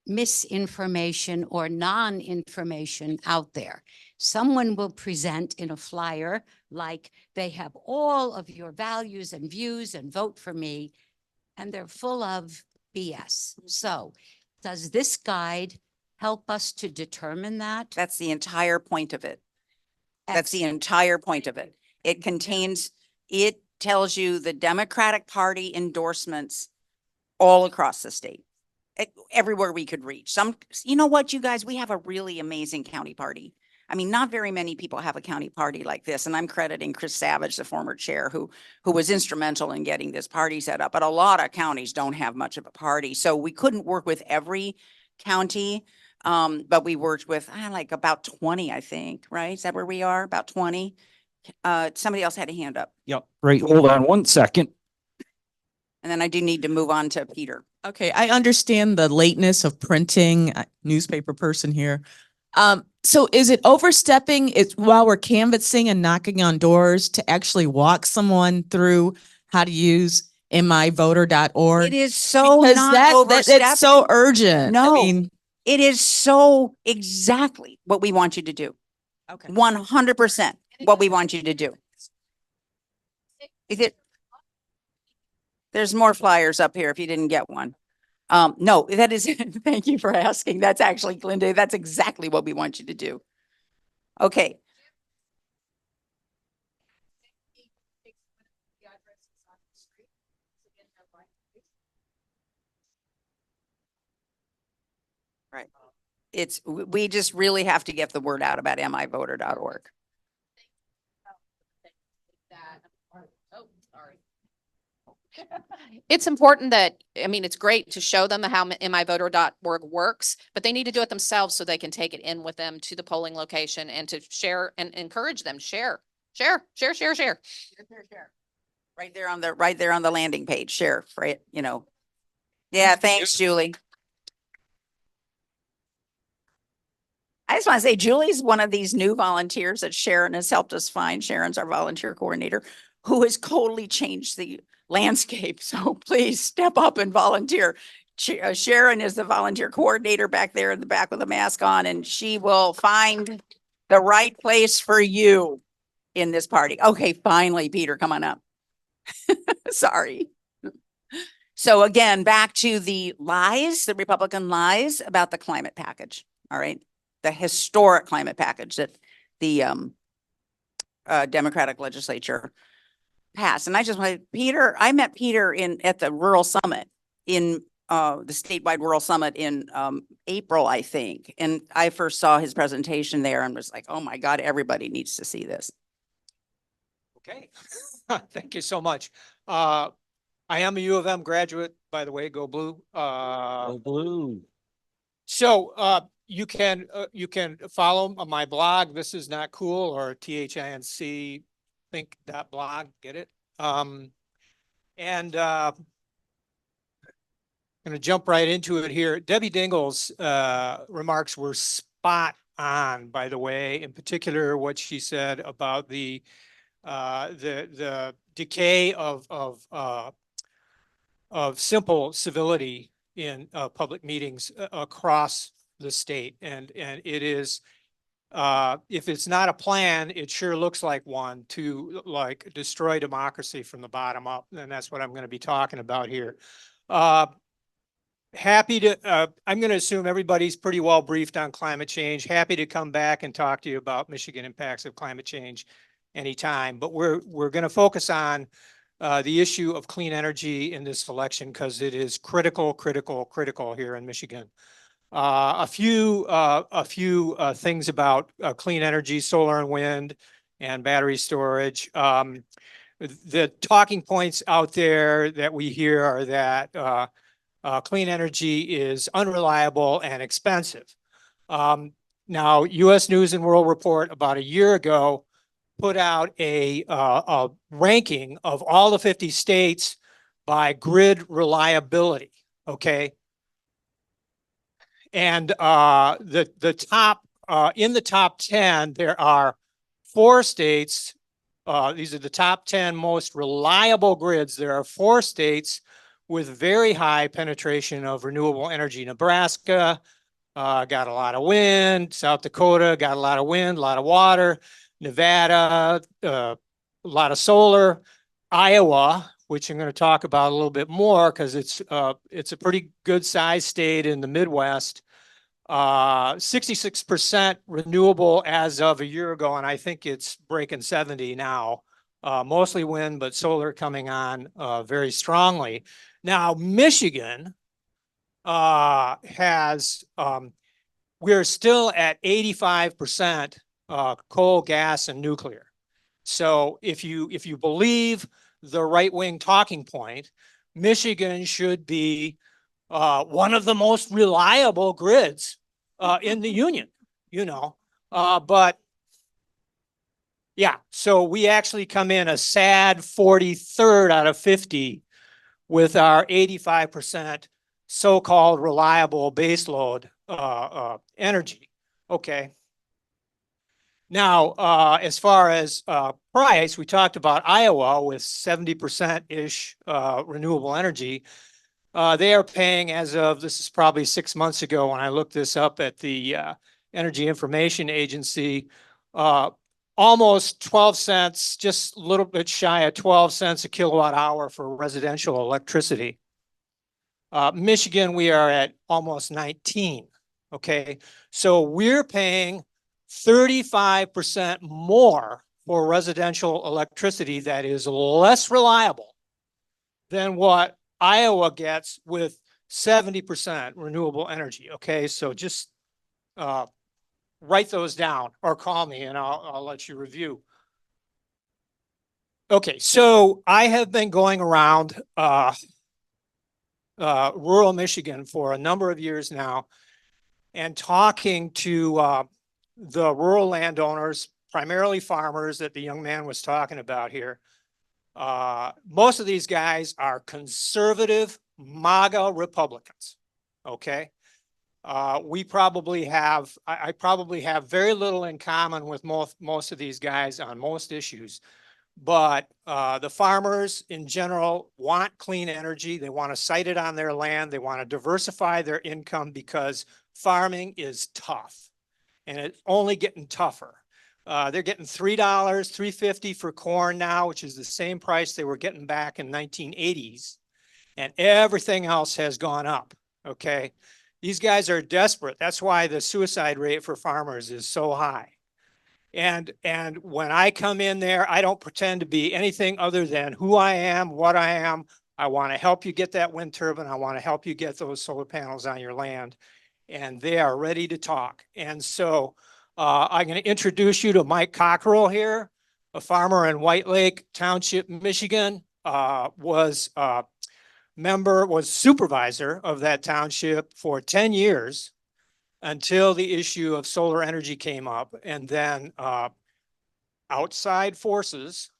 misinformation or non-information out there. Someone will present in a flyer like they have all of your values and views and vote for me, and they're full of BS. So does this guide help us to determine that? That's the entire point of it. That's the entire point of it. It tells you the Democratic Party endorsements all across the state, everywhere we could reach. You know what, you guys, we have a really amazing county party. I mean, not very many people have a county party like this. And I'm crediting Chris Savage, the former chair, who was instrumental in getting this party set up. But a lot of counties don't have much of a party. So we couldn't work with every county. But we worked with like about 20, I think, right? Is that where we are? About 20. Somebody else had a hand up. Yep. Right. Hold on one second. And then I do need to move on to Peter. Okay, I understand the lateness of printing, newspaper person here. So is it overstepping while we're canvassing and knocking on doors to actually walk someone through how to use myvoter.org? It is so because not overstepping. that's so urgent. No, I mean, it is so exactly what we want you to do. okay. 100% what we want you to do. There's more flyers up here if you didn't get one. No, that is, thank you for asking. That's actually, Glenda, that's exactly what we want you to do. Okay. Right. We just really have to get the word out about myvoter.org. It's important that, I mean, it's great to show them how myvoter.org works, but they need to do it themselves so they can take it in with them to the polling location and to share and encourage them. Share. Right there on the landing page. Share, right? You know. Yeah, thanks, Julie. I just want to say Julie's one of these new volunteers that Sharon has helped us find. Sharon's our volunteer coordinator, who has totally changed the landscape. So please step up and volunteer. Sharon is the volunteer coordinator back there in the back with a mask on, and she will find the right place for you in this party. Okay, finally, Peter, come on up. Sorry. So again, back to the lies, the Republican lies about the climate package. All right. The historic climate package that the Democratic legislature passed. And I just wanted I met Peter at the Rural Summit in the statewide Rural Summit in April, I think. And I first saw his presentation there and was like, oh my God, everybody needs to see this. Okay. Thank you so much. I am a U of M graduate, by the way, go blue. Go blue. So you can follow my blog. This is not cool, or THINC think.blog. Get it? And I'm going to jump right into it here. Debbie Dingell's remarks were spot on, by the way, in particular, what she said about the decay of simple civility in public meetings across the state, and it is if it's not a plan, it sure looks like one to like destroy democracy from the bottom up. And that's what I'm going to be talking about here. Happy to, I'm going to assume everybody's pretty well briefed on climate change. Happy to come back and talk to you about Michigan impacts of climate change anytime. But we're going to focus on the issue of clean energy in this election because it is critical here in Michigan. A few things about clean energy, solar and wind, and battery storage. The talking points out there that we hear are that clean energy is unreliable and expensive. Now, U.S. News and World Report about a year ago put out a ranking of all the 50 states by grid reliability. Okay. And the top in the top 10, there are 4 states. These are the top 10 most reliable grids. There are 4 states with very high penetration of renewable energy. Nebraska got a lot of wind. South Dakota got a lot of wind, a lot of water. Nevada, a lot of solar. Iowa, which I'm going to talk about a little bit more because it's a pretty good sized state in the Midwest. 66% renewable as of a year ago, and I think it's breaking 70 now. Mostly wind, but solar coming on very strongly. Now, Michigan has, we're still at 85% coal, gas, and nuclear. So if you believe the right-wing talking point, Michigan should be one of the most reliable grids in the union, you know. But yeah, so we actually come in a sad 43rd out of 50 with our 85% so-called reliable baseload energy. Okay. Now, as far as price, we talked about Iowa with 70%-ish renewable energy. They are paying, as of, this is probably 6 months ago when I looked this up at the Energy Information Agency, almost 12 cents, just a little bit shy of 12 cents a kilowatt hour for residential electricity. Michigan, we are at almost 19. Okay, so we're paying 35% more for residential electricity that is less reliable than what Iowa gets with 70% renewable energy. Okay, so just write those down or call me and I'll let you review. Okay, so I have been going around rural Michigan for a number of years now and talking to the rural landowners, primarily farmers that the young man was talking about here. Most of these guys are conservative MAGA Republicans, okay? We probably have, I probably have very little in common with most of these guys on most issues, but the farmers in general want clean energy. They want to site it on their land. They want to diversify their income because farming is tough and it's only getting tougher. They're getting $3, $3.50 for corn now, which is the same price they were getting back in 1980s. And everything else has gone up, okay? These guys are desperate. That's why the suicide rate for farmers is so high. And when I come in there, I don't pretend to be anything other than who I am, what I am. I want to help you get that wind turbine. I want to help you get those solar panels on your land. And they are ready to talk. And so I'm going to introduce you to Mike Cockrell here, a farmer in White Lake Township, Michigan, was supervisor of that township for 10 years until the issue of solar energy came up. And then outside forces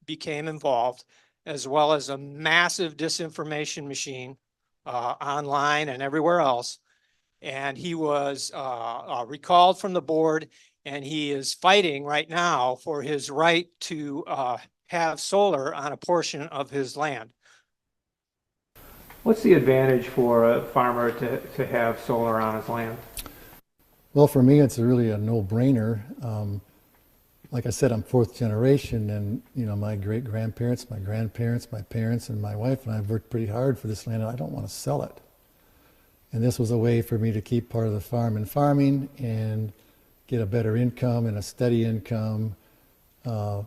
became involved, as well as a massive disinformation machine online and everywhere else. And he was recalled from the board, and he is fighting right now for his right to have solar on a portion of his land. What's the advantage for a farmer to have solar on his land? Well, for me, it's really a no-brainer. Like I said, I'm fourth generation, and my great-grandparents, my grandparents, my parents, and my wife and I have worked pretty hard for this land, and I don't want to sell it. And this was a way for me to keep part of the farm in farming and get a better income and a steady income, that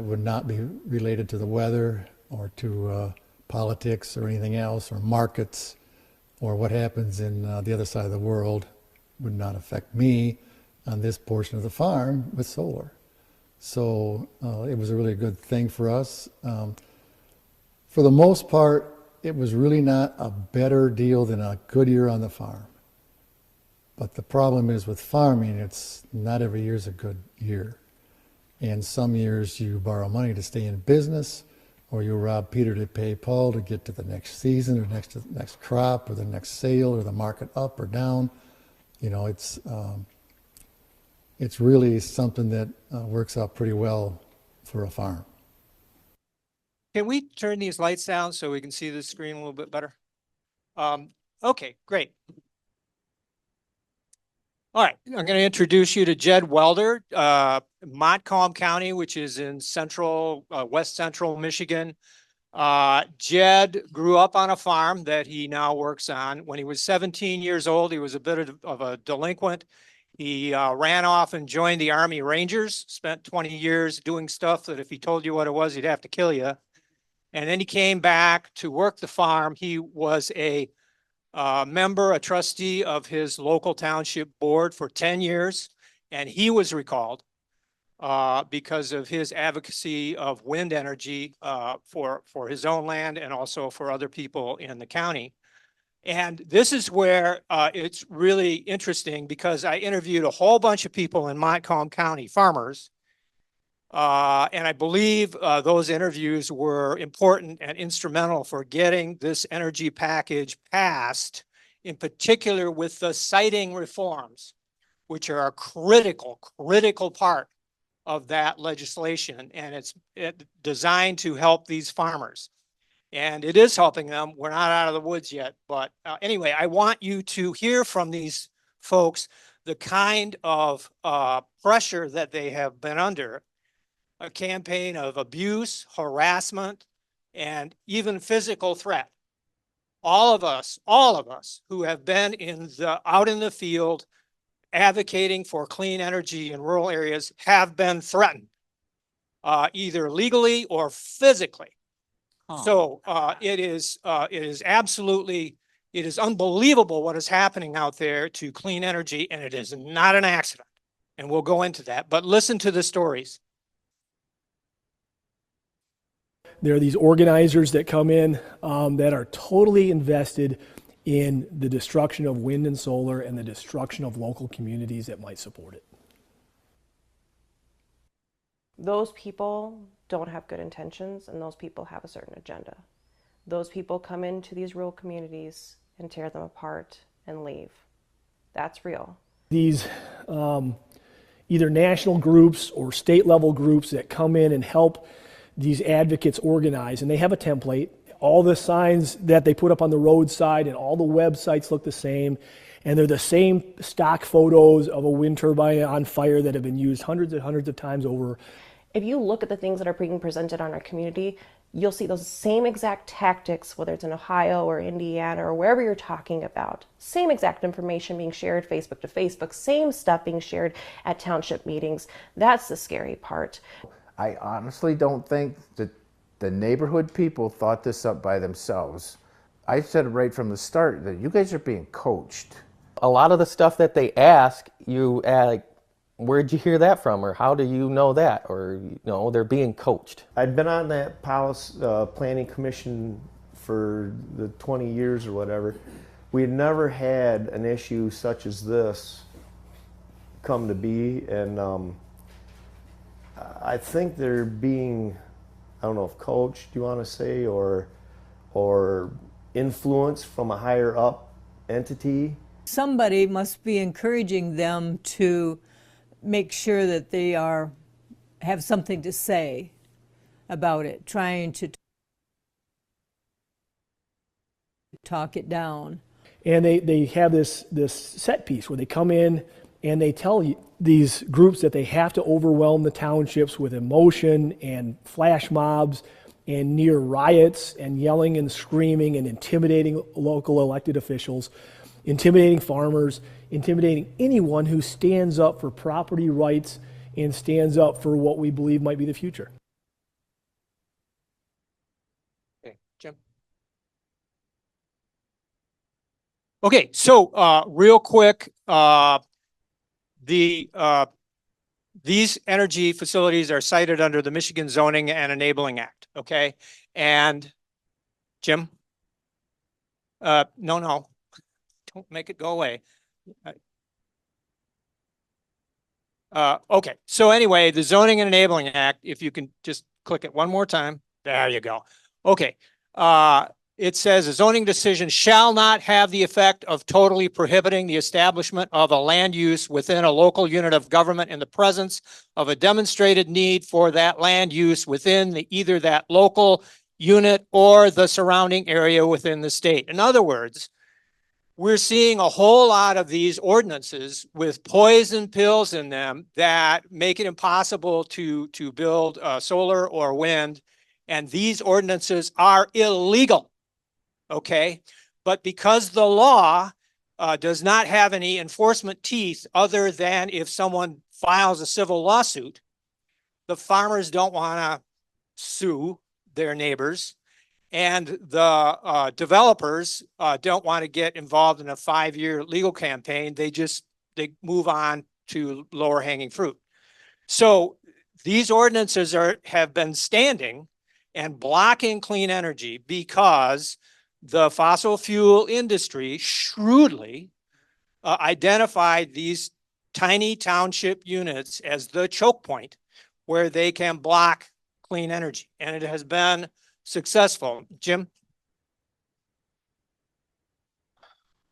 would not be related to the weather or to politics or anything else, or markets, or what happens in the other side of the world would not affect me on this portion of the farm with solar. So it was a really good thing for us. For the most part, it was really not a better deal than a good year on the farm. But the problem is with farming, it's not every year is a good year. And some years you borrow money to stay in business, or you rob Peter to pay Paul to get to the next season, or next crop, or the next sale, or the market up or down. It's really something that works out pretty well for a farm. Can we turn these lights down so we can see the screen a little bit better? Okay, great. All right, I'm going to introduce you to Jed Welder, Montcalm County, which is in west central Michigan. Jed grew up on a farm that he now works on. When he was 17 years old, he was a bit of a delinquent. He ran off and joined the Army Rangers, spent 20 years doing stuff that if he told you what it was, he'd have to kill you. And then he came back to work the farm. He was a member, a trustee of his local township board for 10 years, and he was recalled because of his advocacy of wind energy for his own land and also for other people in the county. And this is where it's really interesting, because I interviewed a whole bunch of people in Montcalm County, farmers, and I believe those interviews were important and instrumental for getting this energy package passed, in particular with the siting reforms, which are a critical part of that legislation. And it's designed to help these farmers. And it is helping them. We're not out of the woods yet. But anyway, I want you to hear from these folks the kind of pressure that they have been under. A campaign of abuse, harassment, and even physical threat. All of us who have been out in the field advocating for clean energy in rural areas have been threatened, either legally or physically. So it is unbelievable what is happening out there to clean energy, and it is not an accident. And we'll go into that, but listen to the stories. There are these organizers that come in that are totally invested in the destruction of wind and solar and the destruction of local communities that might support it. Those people don't have good intentions, and those people have a certain agenda. Those people come into these rural communities and tear them apart and leave. That's real. These Either national groups or state level groups that come in and help these advocates organize, and they have a template. All the signs that they put up on the roadside and all the websites look the same, and they're the same stock photos of a wind turbine on fire that have been used hundreds and hundreds of times over. If you look at the things that are being presented on our community, you'll see those same exact tactics, whether it's in Ohio or Indiana or wherever you're talking about. Same exact information being shared Facebook to Facebook, same stuff being shared at township meetings. That's the scary part. I honestly don't think that the neighborhood people thought this up by themselves. I said right from the start that you guys are being coached. A lot of the stuff that they ask you, like, where'd you hear that from, or how do you know that, or they're being coached. I'd been on that policy planning commission for the 20 years or whatever. We had never had an issue such as this come to be, and I think they're being, I don't know if coached, you want to say, or influenced from a higher up entity. Somebody must be encouraging them to make sure that they have something to say about it, trying to talk it down. And they have this set piece where they come in and they tell these groups that they have to overwhelm the townships with emotion and flash mobs and near riots and yelling and screaming and intimidating local elected officials, intimidating farmers, intimidating anyone who stands up for property rights and stands up for what we believe might be the future. Okay, Jim. Okay, so real quick, these energy facilities are cited under the Michigan Zoning and Enabling Act, okay? And Jim? No, don't make it go away. Okay, so anyway, the Zoning and Enabling Act, if you can just click it one more time, there you go. Okay, it says a zoning decision shall not have the effect of totally prohibiting the establishment of a land use within a local unit of government in the presence of a demonstrated need for that land use within either that local unit or the surrounding area within the state. In other words, we're seeing a whole lot of these ordinances with poison pills in them that make it impossible to build solar or wind. And these ordinances are illegal, okay? But because the law does not have any enforcement teeth other than if someone files a civil lawsuit, the farmers don't want to sue their neighbors. And the developers don't want to get involved in a 5-year legal campaign. They move on to lower hanging fruit. So these ordinances have been standing and blocking clean energy because the fossil fuel industry shrewdly identified these tiny township units as the choke point where they can block clean energy. And it has been successful. Jim?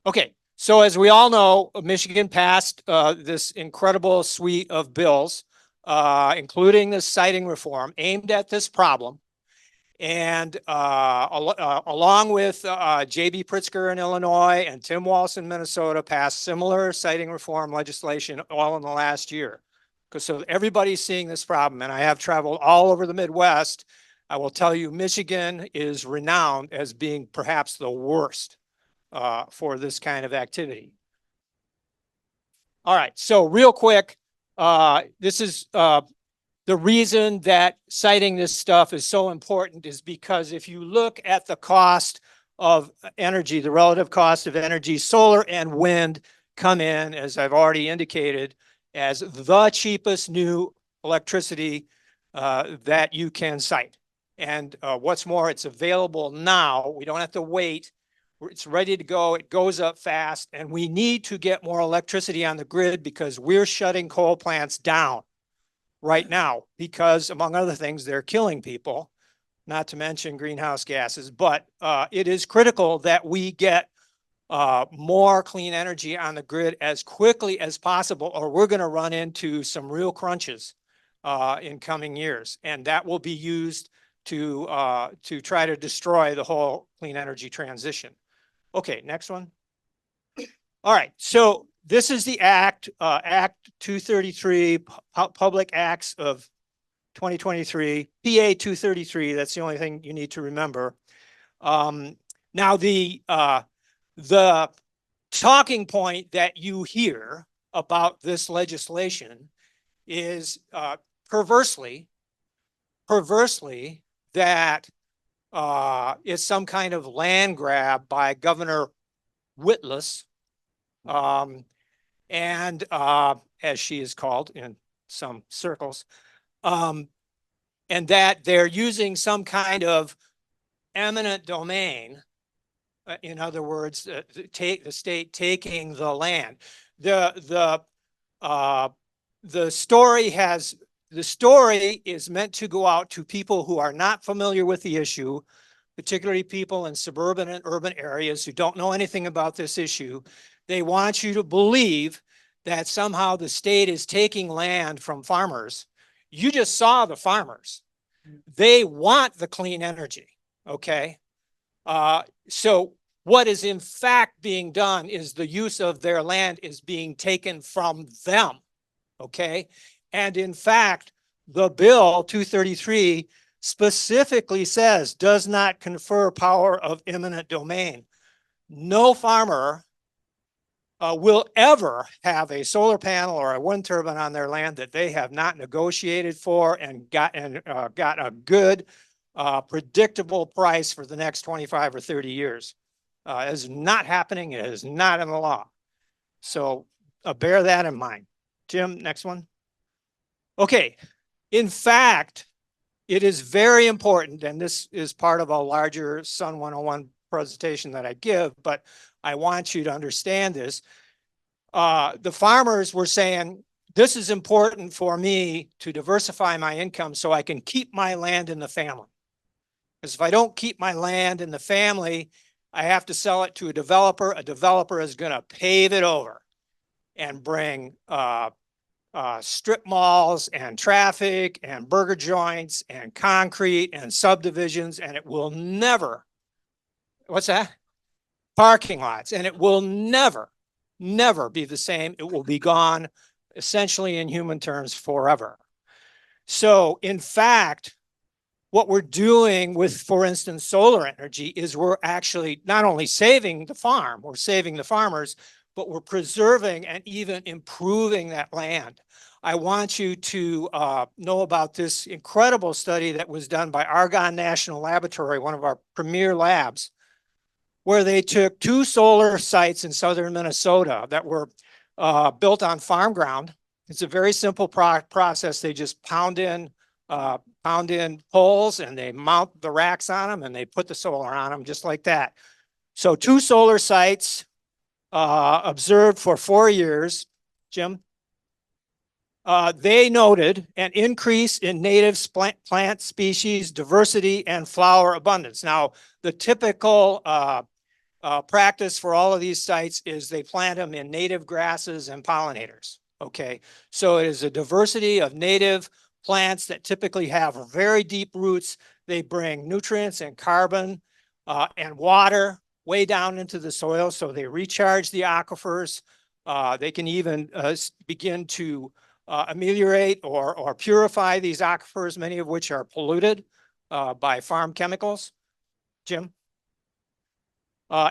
Okay, so as we all know, Michigan passed this incredible suite of bills, including the siting reform aimed at this problem. And along with J.B. Pritzker in Illinois and Tim Walz in Minnesota passed similar siting reform legislation all in the last year. So everybody's seeing this problem, and I have traveled all over the Midwest. I will tell you, Michigan is renowned as being perhaps the worst for this kind of activity. All right, so real quick, this is the reason that citing this stuff is so important is because if you look at the cost of energy, the relative cost of energy, solar and wind come in, as I've already indicated, as the cheapest new electricity that you can cite. And what's more, it's available now. We don't have to wait. It's ready to go. It goes up fast. And we need to get more electricity on the grid because we're shutting coal plants down right now because, among other things, they're killing people, not to mention greenhouse gases. But it is critical that we get more clean energy on the grid as quickly as possible, or we're going to run into some real crunches in coming years. And that will be used to try to destroy the whole clean energy transition. Okay, next one. All right, so this is the Act, Act 233, Public Acts of 2023, PA 233. That's the only thing you need to remember. Now, the talking point that you hear about this legislation is perversely that it's some kind of land grab by Governor Witless, and as she is called in some circles, and that they're using some kind of eminent domain. In other words, the state taking the land. The story is meant to go out to people who are not familiar with the issue, particularly people in suburban and urban areas who don't know anything about this issue. They want you to believe that somehow the state is taking land from farmers. You just saw the farmers. They want the clean energy, okay? So What is in fact being done is the use of their land is being taken from them, okay? And in fact, the bill 233 specifically says does not confer power of eminent domain. No farmer will ever have a solar panel or a wind turbine on their land that they have not negotiated for and got a good, predictable price for the next 25 or 30 years. It is not happening. It is not in the law. So bear that in mind. Jim, next one. Okay. In fact, it is very important, and this is part of a larger Sun 101 presentation that I give, but I want you to understand this. The farmers were saying, this is important for me to diversify my income so I can keep my land in the family. Because if I don't keep my land in the family, I have to sell it to a developer. A developer is going to pave it over and bring strip malls and traffic and burger joints and concrete and subdivisions, and it will never, what's that? Parking lots, and it will never be the same. It will be gone essentially in human terms forever. So in fact, what we're doing with, for instance, solar energy is we're actually not only saving the farm, we're saving the farmers, but we're preserving and even improving that land. I want you to know about this incredible study that was done by Argonne National Laboratory, one of our premier labs, where they took 2 solar sites in southern Minnesota that were built on farm ground. It's a very simple process. They just pound in poles and they mount the racks on them and they put the solar on them just like that. So 2 solar sites observed for 4 years. Jim? They noted an increase in native plant species diversity and flower abundance. Now, the typical practice for all of these sites is they plant them in native grasses and pollinators. Okay, so it is a diversity of native plants that typically have very deep roots. They bring nutrients and carbon and water way down into the soil, so they recharge the aquifers. They can even begin to ameliorate or purify these aquifers, many of which are polluted by farm chemicals. Jim?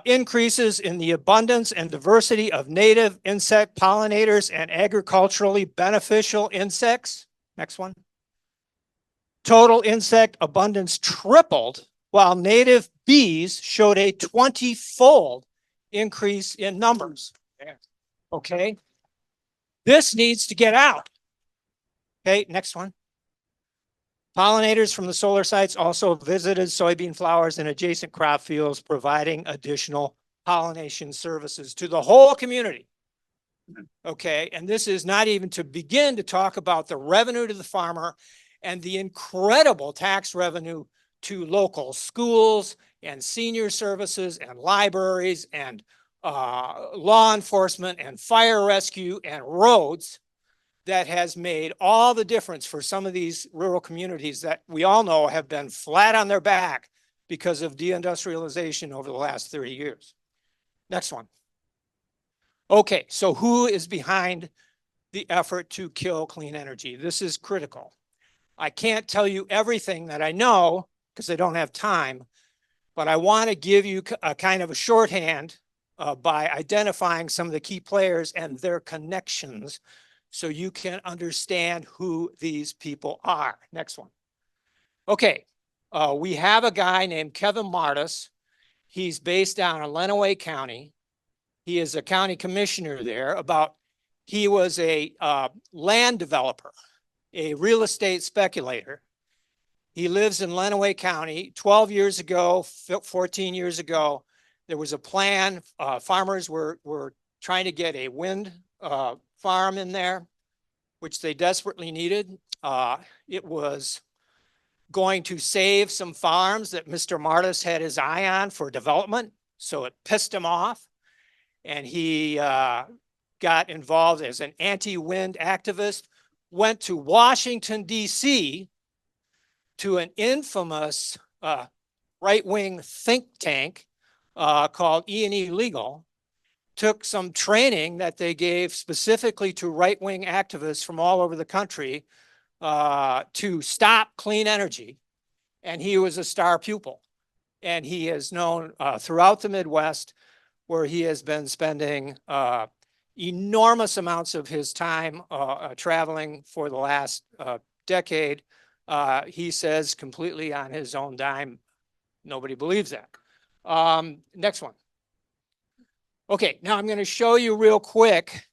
Increases in the abundance and diversity of native insect pollinators and agriculturally beneficial insects. Next one. Total insect abundance tripled, while native bees showed a 20-fold increase in numbers. Okay. This needs to get out. Okay, next one. Pollinators from the solar sites also visited soybean flowers and adjacent crop fields, providing additional pollination services to the whole community. Okay, and this is not even to begin to talk about the revenue to the farmer and the incredible tax revenue to local schools and senior services and libraries and law enforcement and fire rescue and roads that has made all the difference for some of these rural communities that we all know have been flat on their back because of deindustrialization over the last 30 years. Next one. Okay, so who is behind the effort to kill clean energy? This is critical. I can't tell you everything that I know because I don't have time, but I want to give you a kind of a shorthand by identifying some of the key players and their connections so you can understand who these people are. Next one. Okay, we have a guy named Kevin Martis. He's based down in Lenawee County. He is a county commissioner there. He was a land developer, a real estate speculator. He lives in Lenawee County. 12 years ago, 14 years ago, there was a plan. Farmers were trying to get a wind farm in there, which they desperately needed. It was going to save some farms that Mr. Martis had his eye on for development. So it pissed him off. And he got involved as an anti-wind activist, went to Washington, D.C. to an infamous right-wing think tank called E&E Legal took some training that they gave specifically to right-wing activists from all over the country to stop clean energy. And he was a star pupil. And he is known throughout the Midwest, where he has been spending enormous amounts of his time traveling for the last decade. He says completely on his own dime. Nobody believes that. Next one. Okay, now I'm going to show you real quick.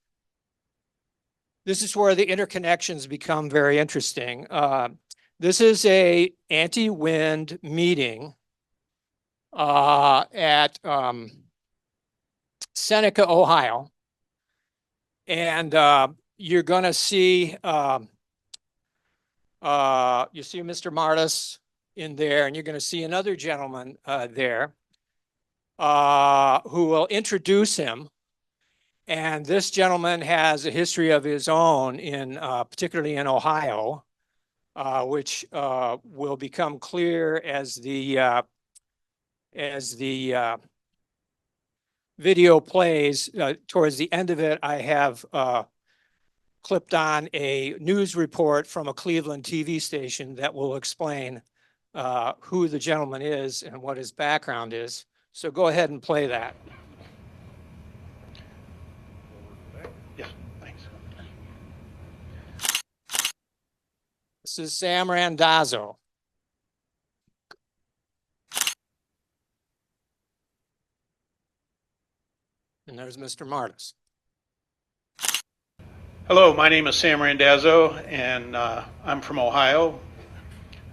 This is where the interconnections become very interesting. This is a anti-wind meeting at Seneca, Ohio. And you're going to see, you see Mr. Martis in there, and you're going to see another gentleman there who will introduce him. And this gentleman has a history of his own in particularly in Ohio, which will become clear as the video plays. Towards the end of it, I have clipped on a news report from a Cleveland TV station that will explain who the gentleman is and what his background is. So go ahead and play that. Yeah, thanks. This is Sam Randazzo. And there's Mr. Martis. Hello, my name is Sam Randazzo, and I'm from Ohio,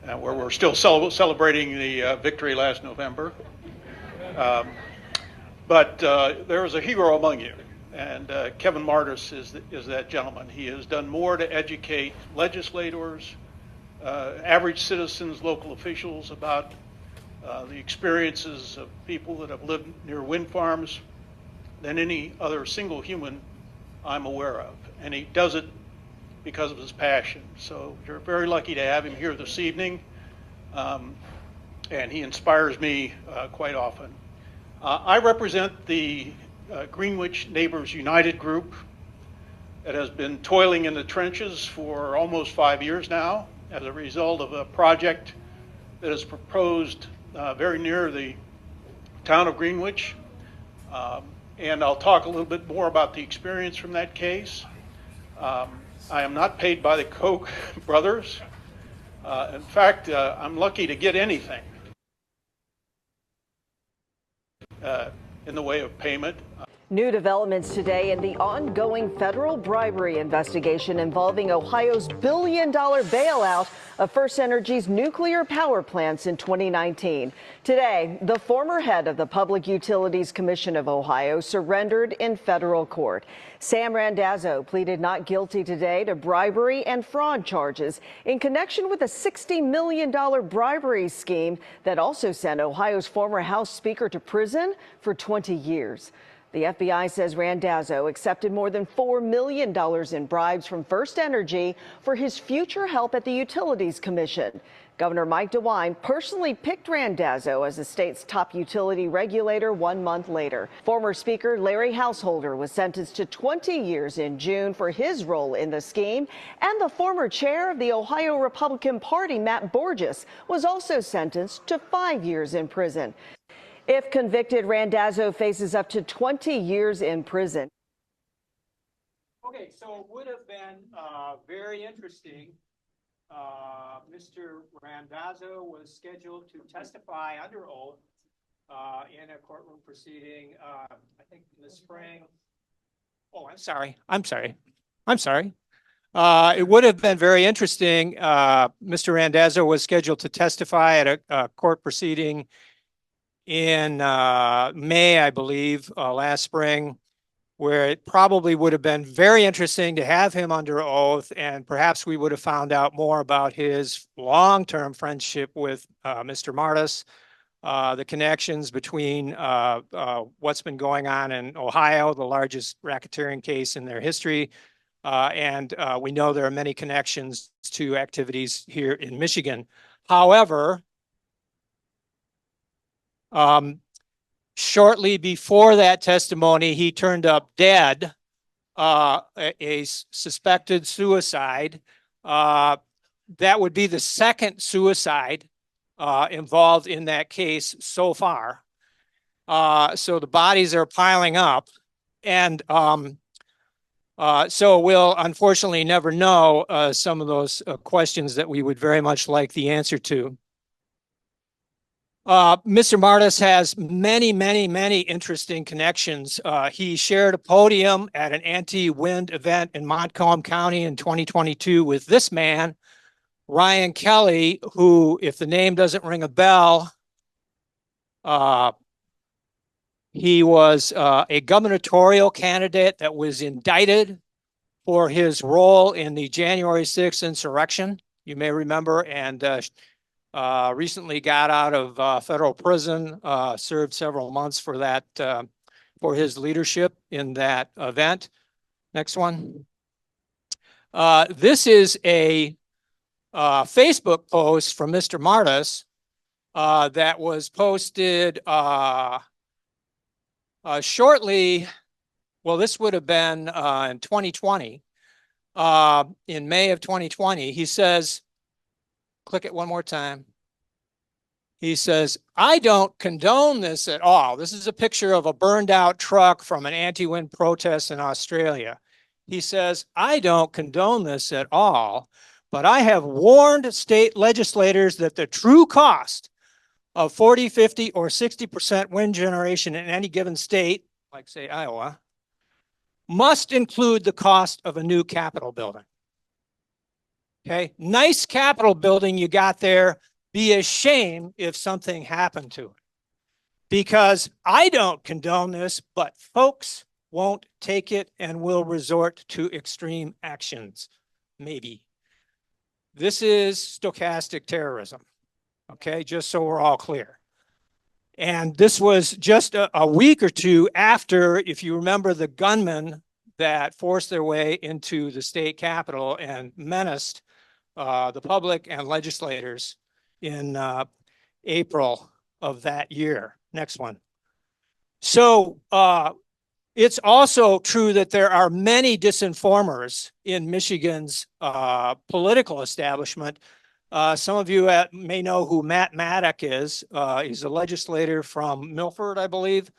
where we're still celebrating the victory last November. But there is a hero among you, and Kevin Martis is that gentleman. He has done more to educate legislators, average citizens, local officials about the experiences of people that have lived near wind farms than any other single human I'm aware of. And he does it because of his passion. So you're very lucky to have him here this evening. And he inspires me quite often. I represent the Greenwich Neighbors United group that has been toiling in the trenches for almost 5 years now as a result of a project that is proposed very near the town of Greenwich. And I'll talk a little bit more about the experience from that case. I am not paid by the Koch brothers. In fact, I'm lucky to get anything in the way of payment. New developments today in the ongoing federal bribery investigation involving Ohio's billion-dollar bailout of First Energy's nuclear power plants in 2019. Today, the former head of the Public Utilities Commission of Ohio surrendered in federal court. Sam Randazzo pleaded not guilty today to bribery and fraud charges in connection with a $60 million bribery scheme that also sent Ohio's former House Speaker to prison for 20 years. The FBI says Randazzo accepted more than $4 million in bribes from First Energy for his future help at the Utilities Commission. Governor Mike DeWine personally picked Randazzo as the state's top utility regulator 1 month later. Former Speaker Larry Householder was sentenced to 20 years in June for his role in the scheme, and the former chair of the Ohio Republican Party, Matt Borges, was also sentenced to 5 years in prison. If convicted, Randazzo faces up to 20 years in prison. Okay, so it would have been very interesting. Mr. Randazzo was scheduled to testify under oath in a courtroom proceeding, I think in the spring. Oh, I'm sorry. It would have been very interesting. Mr. Randazzo was scheduled to testify at a court proceeding in May, I believe, last spring, where it probably would have been very interesting to have him under oath, and perhaps we would have found out more about his long-term friendship with Mr. Martis, the connections between what's been going on in Ohio, the largest racketeering case in their history, and we know there are many connections to activities here in Michigan. However, Shortly before that testimony, he turned up dead, a suspected suicide. That would be the second suicide involved in that case so far. So the bodies are piling up, and so we'll unfortunately never know some of those questions that we would very much like the answer to. Mr. Martis has many, many, many interesting connections. He shared a podium at an anti-wind event in Montcalm County in 2022 with this man, Ryan Kelly, who, if the name doesn't ring a bell, he was a gubernatorial candidate that was indicted for his role in the January 6th insurrection, you may remember, and recently got out of federal prison, served several months for that, for his leadership in that event. Next one. This is a Facebook post from Mr. Martis that was posted shortly, well, this would have been in 2020, in May of 2020. He says, click it one more time. He says, I don't condone this at all. This is a picture of a burned out truck from an anti-wind protest in Australia. He says, I don't condone this at all, but I have warned state legislators that the true cost of 40, 50, or 60% wind generation in any given state, like say Iowa, must include the cost of a new Capitol building. Okay, nice Capitol building you got there. Be a shame if something happened to it. Because I don't condone this, but folks won't take it and will resort to extreme actions. Maybe. This is stochastic terrorism. Okay, just so we're all clear. And this was just a week or two after, if you remember, the gunmen that forced their way into the state capitol and menaced the public and legislators in April of that year. Next one. So it's also true that there are many disinformers in Michigan's political establishment. Some of you may know who Matt Maddock is. He's a legislator from Milford, I believe.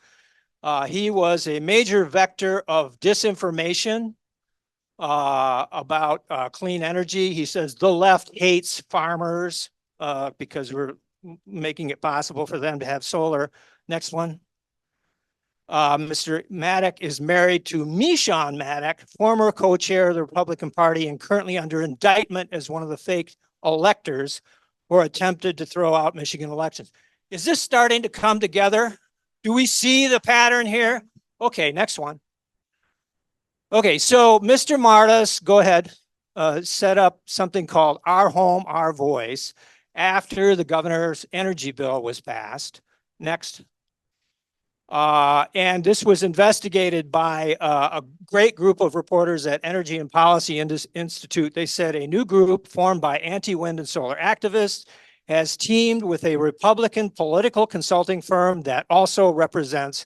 He was a major vector of disinformation about clean energy. He says the left hates farmers because we're making it possible for them to have solar. Next one. Mr. Maddock is married to Michon Maddock, former co-chair of the Republican Party and currently under indictment as one of the fake electors who attempted to throw out Michigan elections. Is this starting to come together? Do we see the pattern here? Okay, next one. Okay, so Mr. Martis, go ahead, set up something called Our Home, Our Voice after the governor's energy bill was passed. Next. And this was investigated by a great group of reporters at Energy and Policy Institute. They said a new group formed by anti-wind and solar activists has teamed with a Republican political consulting firm that also represents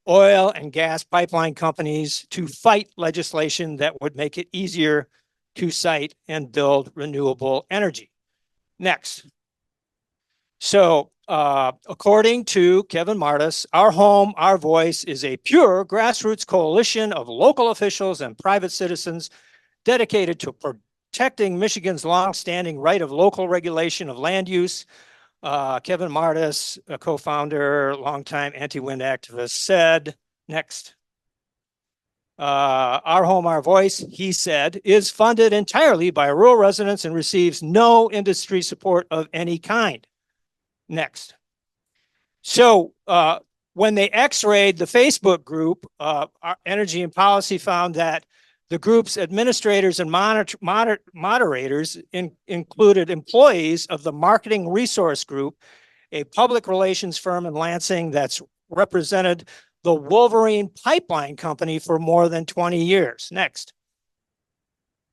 oil and gas pipeline companies to fight legislation that would make it easier to site and build renewable energy. Next. So, according to Kevin Martis, Our Home, Our Voice is a pure grassroots coalition of local officials and private citizens dedicated to protecting Michigan's longstanding right of local regulation of land use. Kevin Martis, a co-founder, longtime anti-wind activist, said, next. Our Home, Our Voice, he said, is funded entirely by rural residents and receives no industry support of any kind. Next. So when they x-rayed the Facebook group, our Energy and Policy found that the group's administrators and moderators included employees of the Marketing Resource Group, a public relations firm in Lansing that's represented the Wolverine Pipeline Company for more than 20 years. Next.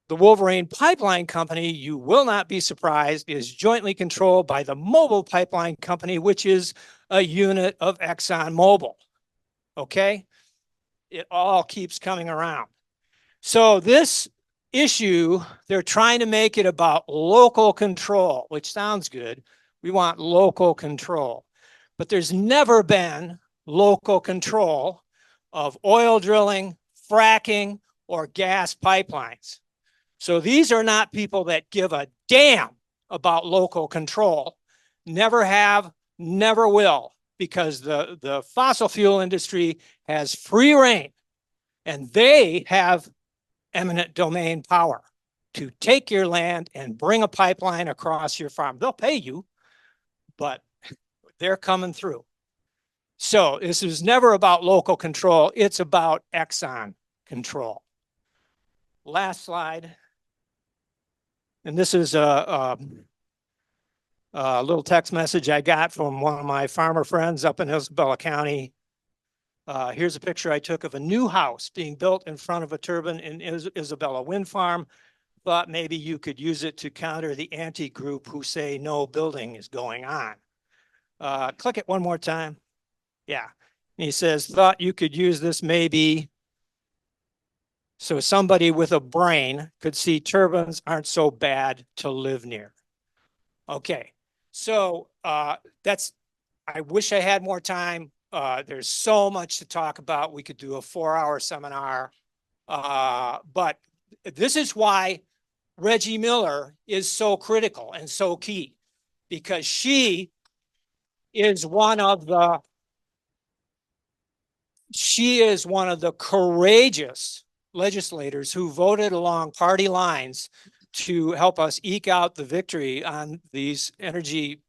The Wolverine Pipeline Company, you will not be surprised, is jointly controlled by the Mobile Pipeline Company, which is a unit of ExxonMobil. Okay? It all keeps coming around. So this issue, they're trying to make it about local control, which sounds good. We want local control. But there's never been local control of oil drilling, fracking, or gas pipelines. So these are not people that give a damn about local control. Never have, never will, because the fossil fuel industry has free reign, and they have eminent domain power to take your land and bring a pipeline across your farm. They'll pay you, but they're coming through. So this is never about local control. It's about Exxon control. Last slide. And this is a little text message I got from one of my farmer friends up in Isabella County. Here's a picture I took of a new house being built in front of a turbine in Isabella wind farm. Thought maybe you could use it to counter the anti-group who say no building is going on. Click it one more time. Yeah. And he says, thought you could use this maybe so somebody with a brain could see turbines aren't so bad to live near. Okay. So I wish I had more time. There's so much to talk about. We could do a 4-hour seminar. But this is why Reggie Miller is so critical and so key, because she is one of the courageous legislators who voted along party lines to help us eke out the victory on these energy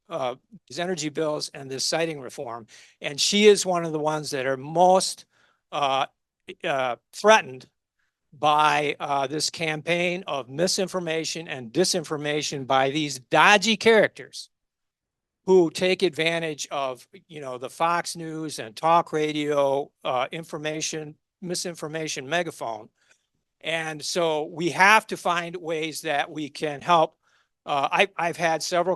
bills and this siting reform. And she is one of the ones that are most threatened by this campaign of misinformation and disinformation by these dodgy characters who take advantage of, the Fox News and talk radio misinformation megaphone. And so we have to find ways that we can help. I've had several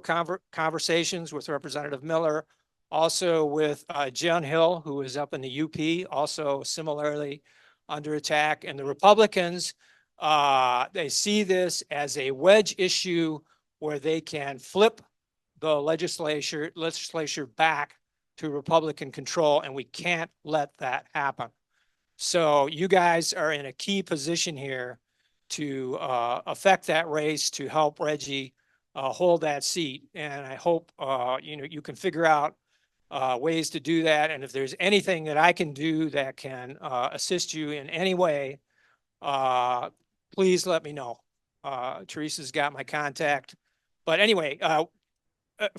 conversations with Representative Miller, also with Jen Hill, who is up in the UP, also similarly under attack. And the Republicans, they see this as a wedge issue where they can flip the legislature back to Republican control, and we can't let that happen. So you guys are in a key position here to affect that race, to help Reggie hold that seat. And I hope you can figure out ways to do that. And if there's anything that I can do that can assist you in any way, please let me know. Theresa's got my contact. But anyway, a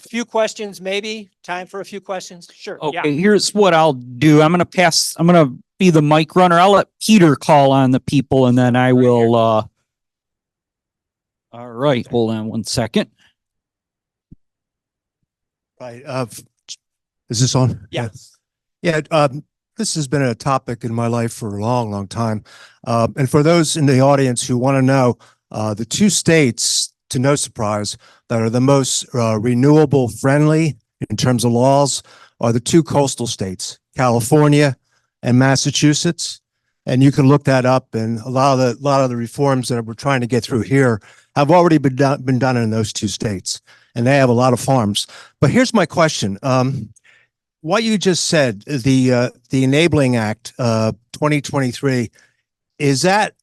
few questions, maybe. Time for a few questions? Sure. Okay, here's what I'll do. I'm going to be the mic runner. I'll let Peter call on the people, and then I will, all right, hold on one second. Right. Is this on? Yes. Yeah. This has been a topic in my life for a long, long time. And for those in the audience who want to know, the two states, to no surprise, that are the most renewable friendly in terms of laws are the two coastal states, California and Massachusetts. And you can look that up, and a lot of the reforms that we're trying to get through here have already been done in those two states, and they have a lot of farms. But here's my question. What you just said, the Enabling Act 2023, is that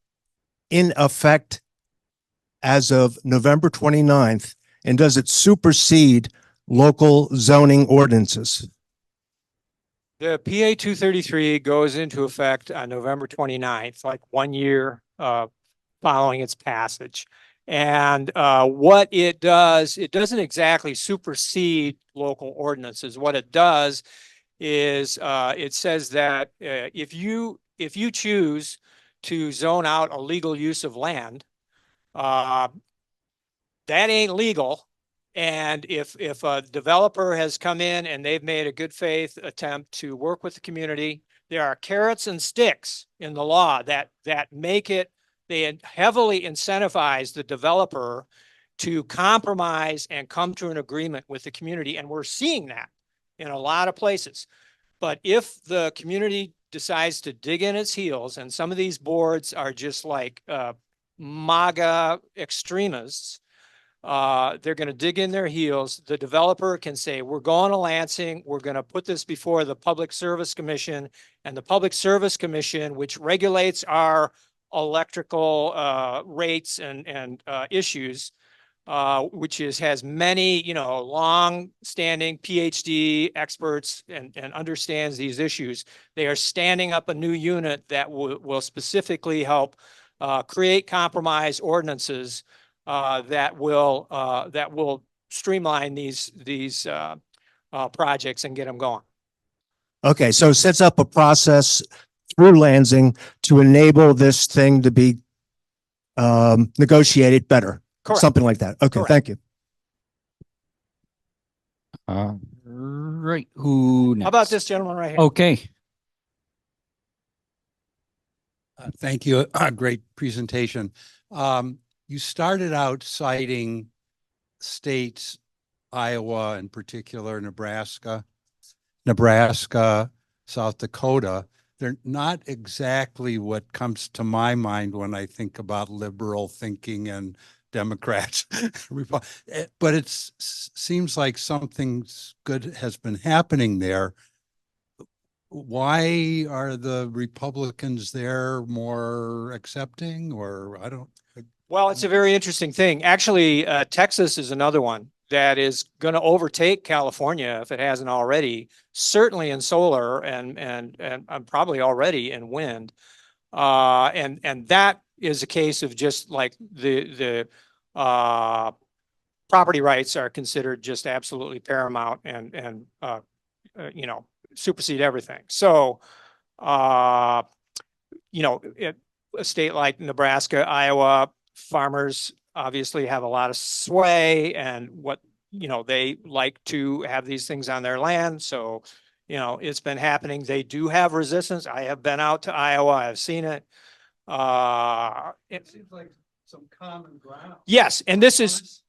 in effect as of November 29th, and does it supersede local zoning ordinances? The PA 233 goes into effect on November 29th, like 1 year following its passage. And what it does, it doesn't exactly supersede local ordinances. What it does is it says that if you choose to zone out a legal use of land, that ain't legal. And if a developer has come in and they've made a good faith attempt to work with the community, there are carrots and sticks in the law that make it, they heavily incentivize the developer to compromise and come to an agreement with the community. And we're seeing that. in a lot of places. But if the community decides to dig in its heels, and some of these boards are just like MAGA extremists, they're going to dig in their heels. The developer can say, we're going to Lansing. We're going to put this before the Public Service Commission, and the Public Service Commission, which regulates our electrical rates and issues, which has many, long-standing PhD experts and understands these issues. They are standing up a new unit that will specifically help create compromise ordinances that will streamline these projects and get them going. Okay, so it sets up a process through Lansing to enable this thing to be negotiated better. Correct. Something like that. Okay, Correct. thank you. Right. Who next? How about this gentleman right here? Okay. Thank you. Great presentation. You started out citing states, Iowa in particular, Nebraska, South Dakota. They're not exactly what comes to my mind when I think about liberal thinking and Democrats, but it seems like something good has been happening there. Why are the Republicans there more accepting, or I don't? Well, it's a very interesting thing. Actually, Texas is another one that is going to overtake California if it hasn't already, certainly in solar and probably already in wind. And that is a case of just like the property rights are considered just absolutely paramount and supersede everything. So, a state like Nebraska, Iowa, farmers obviously have a lot of sway and they like to have these things on their land. So, it's been happening. They do have resistance. I have been out to Iowa. I've seen it. It seems like some common ground. Yes. And this is,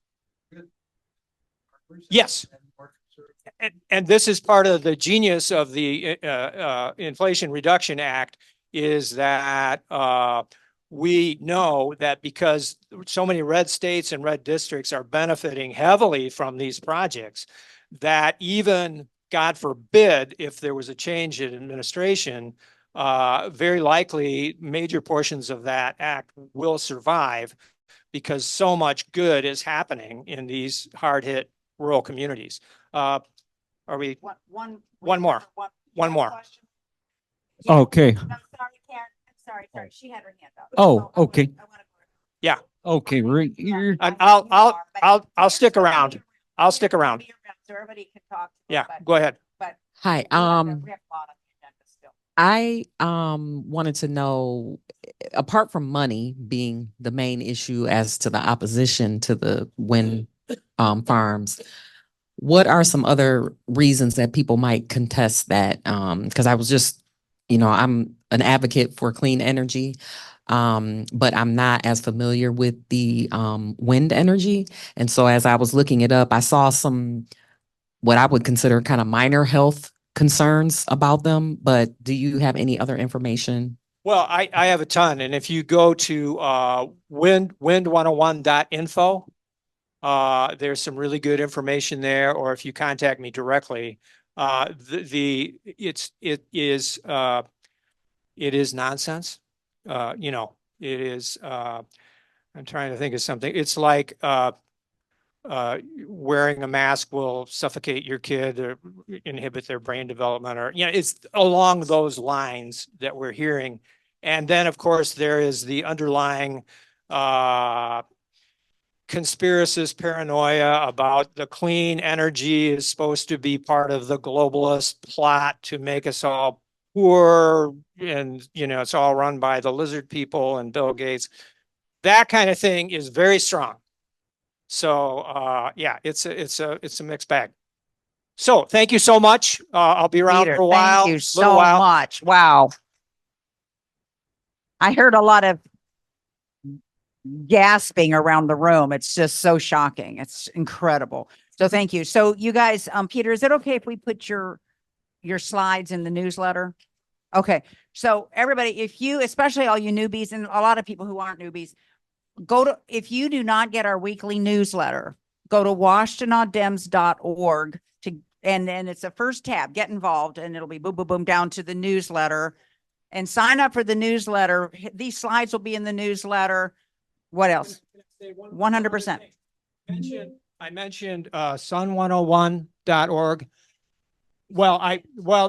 yes. And this is part of the genius of the Inflation Reduction Act is that we know that because so many red states and red districts are benefiting heavily from these projects, that even, God forbid, if there was a change in administration, very likely major portions of that act will survive because so much good is happening in these hard-hit rural communities. Are we? One more. One more. Okay. Sorry, she had her hand up. Oh, okay. Yeah. Okay. I'll stick around. I'll stick around. So everybody can talk. Yeah, go ahead. Hi. I wanted to know, apart from money being the main issue as to the opposition to the wind farms, what are some other reasons that people might contest that? Because I was just, I'm an advocate for clean energy, but I'm not as familiar with the wind energy. And so as I was looking it up, I saw some what I would consider kind of minor health concerns about them. But do you have any other information? Well, I have a ton. And if you go to wind101.info, there's some really good information there. Or if you contact me directly, it is nonsense. It is, I'm trying to think of something. It's like wearing a mask will suffocate your kid or inhibit their brain development, or, it's along those lines that we're hearing. And then, of course, there is the underlying conspiracist paranoia about the clean energy is supposed to be part of the globalist plot to make us all poor, and it's all run by the lizard people and Bill Gates. That kind of thing is very strong. So yeah, it's a mixed bag. So thank you so much. I'll be around Peter, for a while. thank you so much. Wow. I heard a lot of gasping around the room. It's just so shocking. It's incredible. So thank you. So you guys, Peter, is it okay if we put your slides in the newsletter? Okay. So everybody, if you, especially all you newbies and a lot of people who aren't newbies, if you do not get our weekly newsletter, go to washtenaw-dems.org and then it's the first tab, get involved, and it'll be boom, boom, boom down to the newsletter and sign up for the newsletter. These slides will be in the newsletter. What else? 100%. I mentioned sun101.org.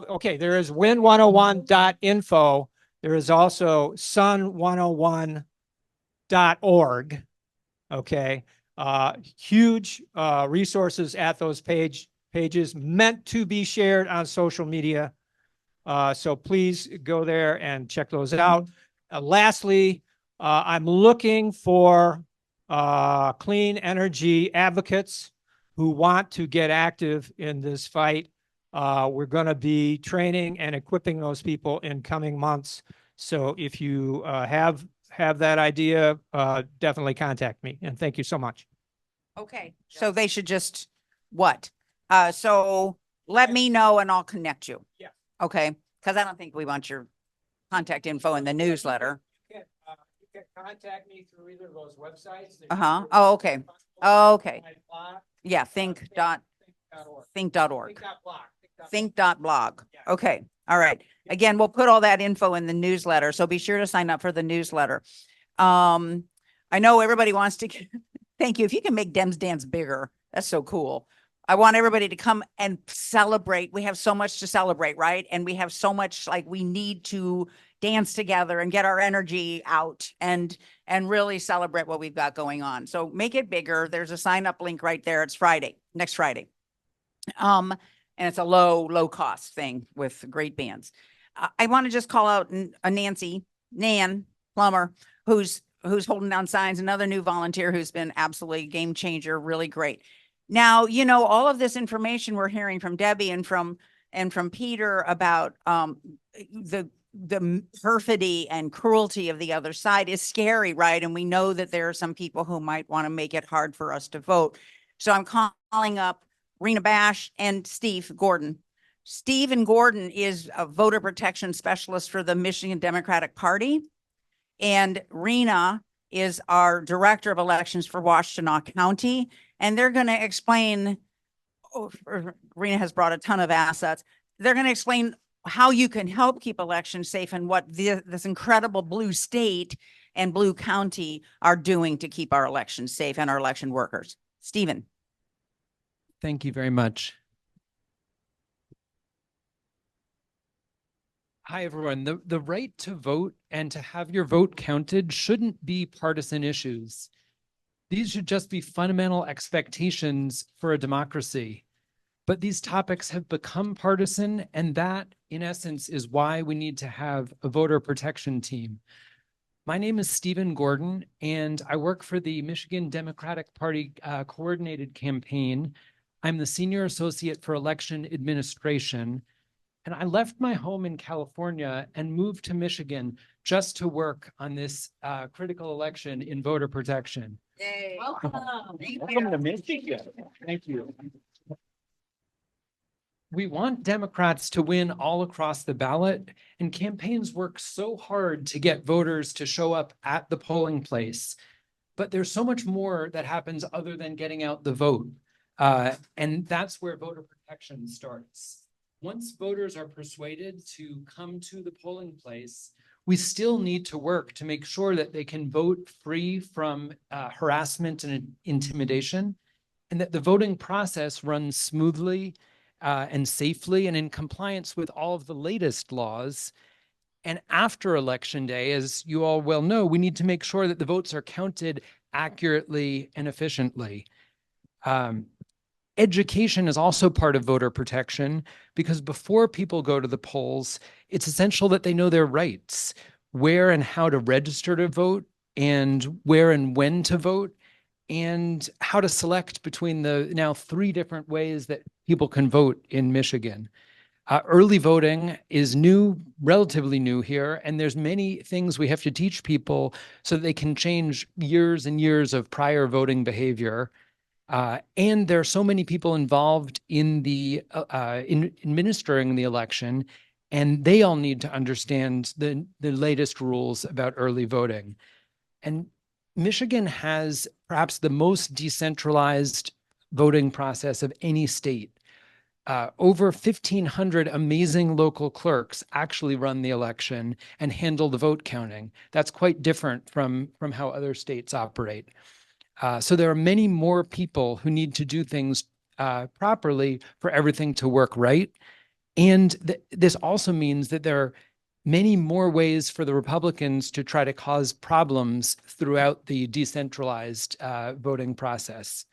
Okay, there is win101.info. There is also sun101.org. Okay. Huge resources at those pages meant to be shared on social media. So please go there and check those out. Lastly, I'm looking for clean energy advocates who want to get active in this fight. We're going to be training and equipping those people in coming months. So if you have that idea, definitely contact me. And thank you so much. Okay. So they should just what? So let me know and I'll connect you. Yeah. Okay. Because I don't think we want your contact info in the newsletter. You can contact me through either of those websites. Uh-huh. Oh, okay. Oh, okay. Yeah. Think.org. Think.blog. Okay. All right. Again, we'll put all that info in the newsletter. So be sure to sign up for the newsletter. I know everybody wants to, thank you. If you can make Dems dance bigger, that's so cool. I want everybody to come and celebrate. We have so much to celebrate, right? And we have so much, like, we need to dance together and get our energy out and really celebrate what we've got going on. So make it bigger. There's a sign up link right there. It's Friday, next Friday. And it's a low cost thing with great bands. I want to just call out Nan Plummer, who's holding down signs, another new volunteer who's been absolutely game changer, really great. Now, you know, all of this information we're hearing from Debbie and from Peter about the perfidy and cruelty of the other side is scary, right? And we know that there are some people who might want to make it hard for us to vote. So I'm calling up Rena Bash and Steve Gordon. Stephen Gordon is a voter protection specialist for the Michigan Democratic Party. And Rena is our director of elections for Washtenaw County. And they're going to explain, Rena has brought a ton of assets. They're going to explain how you can help keep elections safe and what this incredible blue state and blue county are doing to keep our elections safe and our election workers. Stephen. Thank you very much. Hi, everyone. The right to vote and to have your vote counted shouldn't be partisan issues. These should just be fundamental expectations for a democracy. But these topics have become partisan, and that, in essence, is why we need to have a voter protection team. My name is Stephen Gordon, and I work for the Michigan Democratic Party Coordinated Campaign. I'm the Senior Associate for Election Administration, and I left my home in California and moved to Michigan just to work on this critical election in voter protection. Yay. Welcome to Michigan. Thank you. We want Democrats to win all across the ballot, and campaigns work so hard to get voters to show up at the polling place. But there's so much more that happens other than getting out the vote. And that's where voter protection starts. Once voters are persuaded to come to the polling place, we still need to work to make sure that they can vote free from harassment and intimidation, and that the voting process runs smoothly and safely and in compliance with all of the latest laws. And after Election Day, as you all well know, we need to make sure that the votes are counted accurately and efficiently. Education is also part of voter protection, because before people go to the polls, it's essential that they know their rights, where and how to register to vote, and where and when to vote, and how to select between the now 3 different ways that people can vote in Michigan. Early voting is new, relatively new here, and there's many things we have to teach people so that they can change years and years of prior voting behavior. And there are so many people involved in in administering the election, and they all need to understand the latest rules about early voting. And Michigan has perhaps the most decentralized voting process of any state. Over 1,500 amazing local clerks actually run the election and handle the vote counting. That's quite different from how other states operate. So there are many more people who need to do things properly for everything to work right. And this also means that there are many more ways for the Republicans to try to cause problems throughout the decentralized voting process.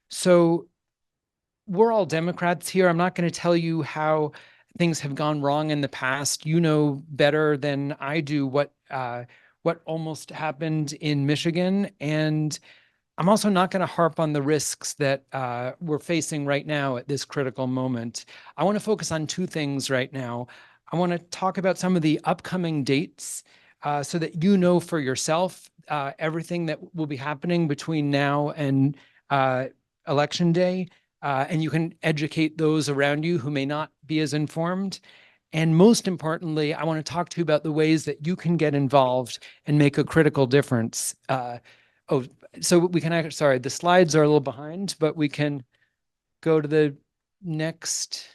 So we're all Democrats here. I'm not going to tell you how things have gone wrong in the past. You know better than I do what almost happened in Michigan. And I'm also not going to harp on the risks that we're facing right now at this critical moment. I want to focus on two things right now. I want to talk about some of the upcoming dates so that you know for yourself everything that will be happening between now and Election Day. And you can educate those around you who may not be as informed. And most importantly, I want to talk to you about the ways that you can get involved and make a critical difference. So we can actually, sorry, the slides are a little behind, but we can go to the next.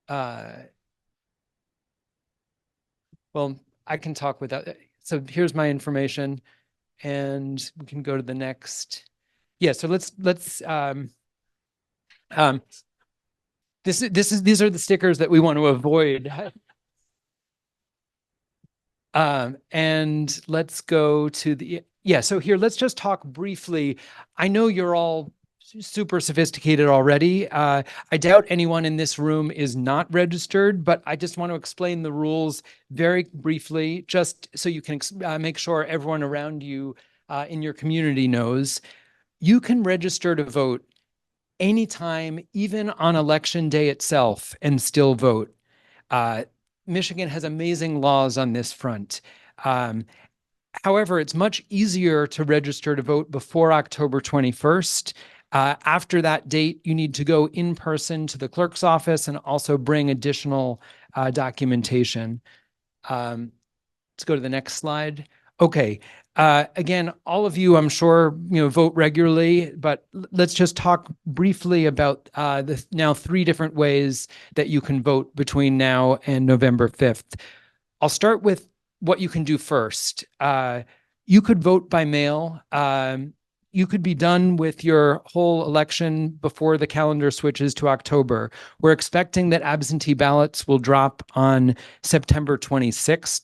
Well, I can talk without. So here's my information, and we can go to the next. Yeah, so let's these are the stickers that we want to avoid. And let's go to the, so here, let's just talk briefly. I know you're all super sophisticated already. I doubt anyone in this room is not registered, but I just want to explain the rules very briefly, just so you can make sure everyone around you in your community knows. You can register to vote anytime, even on election day itself, and still vote. Michigan has amazing laws on this front. However, it's much easier to register to vote before October 21st. After that date, you need to go in person to the clerk's office and also bring additional documentation. Let's go to the next slide. Okay. Again, all of you, I'm sure, vote regularly, but let's just talk briefly about the now 3 different ways that you can vote between now and November 5th. I'll start with what you can do first. You could vote by mail. You could be done with your whole election before the calendar switches to October. We're expecting that absentee ballots will drop on September 26th.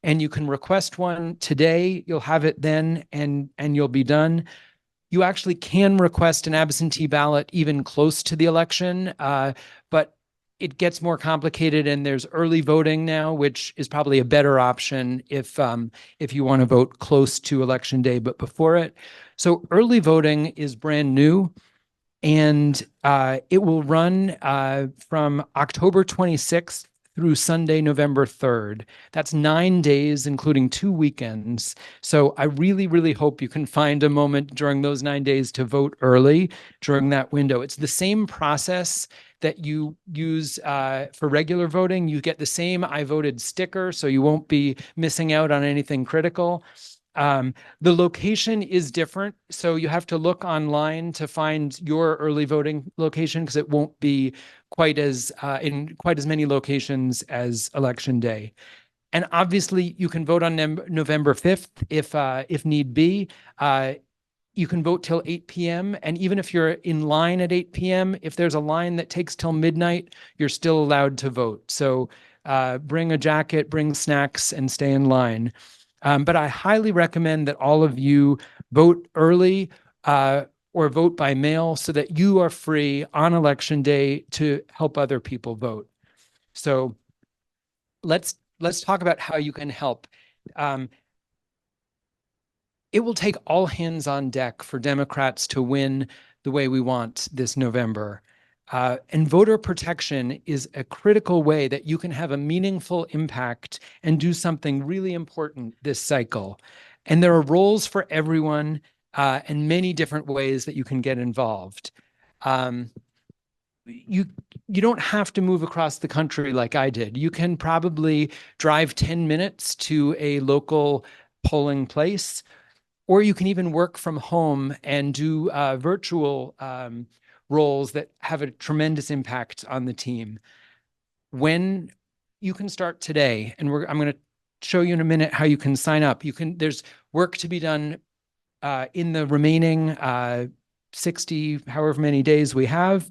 And you can request one today, you'll have it then, and you'll be done. You actually can request an absentee ballot even close to the election, but it gets more complicated, and there's early voting now, which is probably a better option if you want to vote close to Election Day, but before it. So early voting is brand new, and it will run from October 26th through Sunday, November 3rd. That's 9 days, including 2 weekends. So I really, really hope you can find a moment during those 9 days to vote early during that window. It's the same process that you use for regular voting. You get the same I voted sticker, so you won't be missing out on anything critical. The location is different, so you have to look online to find your early voting location, because it won't be quite as in quite as many locations as Election Day. And obviously, you can vote on November 5th if need be. You can vote till 8 p.m. And even if you're in line at 8 p.m., if there's a line that takes till midnight, you're still allowed to vote. So bring a jacket, bring snacks, and stay in line. But I highly recommend that all of you vote early or vote by mail so that you are free on Election Day to help other people vote. So let's talk about how you can help. It will take all hands on deck for Democrats to win the way we want this November. And voter protection is a critical way that you can have a meaningful impact and do something really important this cycle. And there are roles for everyone. and many different ways that you can get involved. You don't have to move across the country like I did. You can probably drive 10 minutes to a local polling place, or you can even work from home and do virtual roles that have a tremendous impact on the team. When you can start today, and I'm going to show you in a minute how you can sign up. There's work to be done in the remaining 60, however many days we have.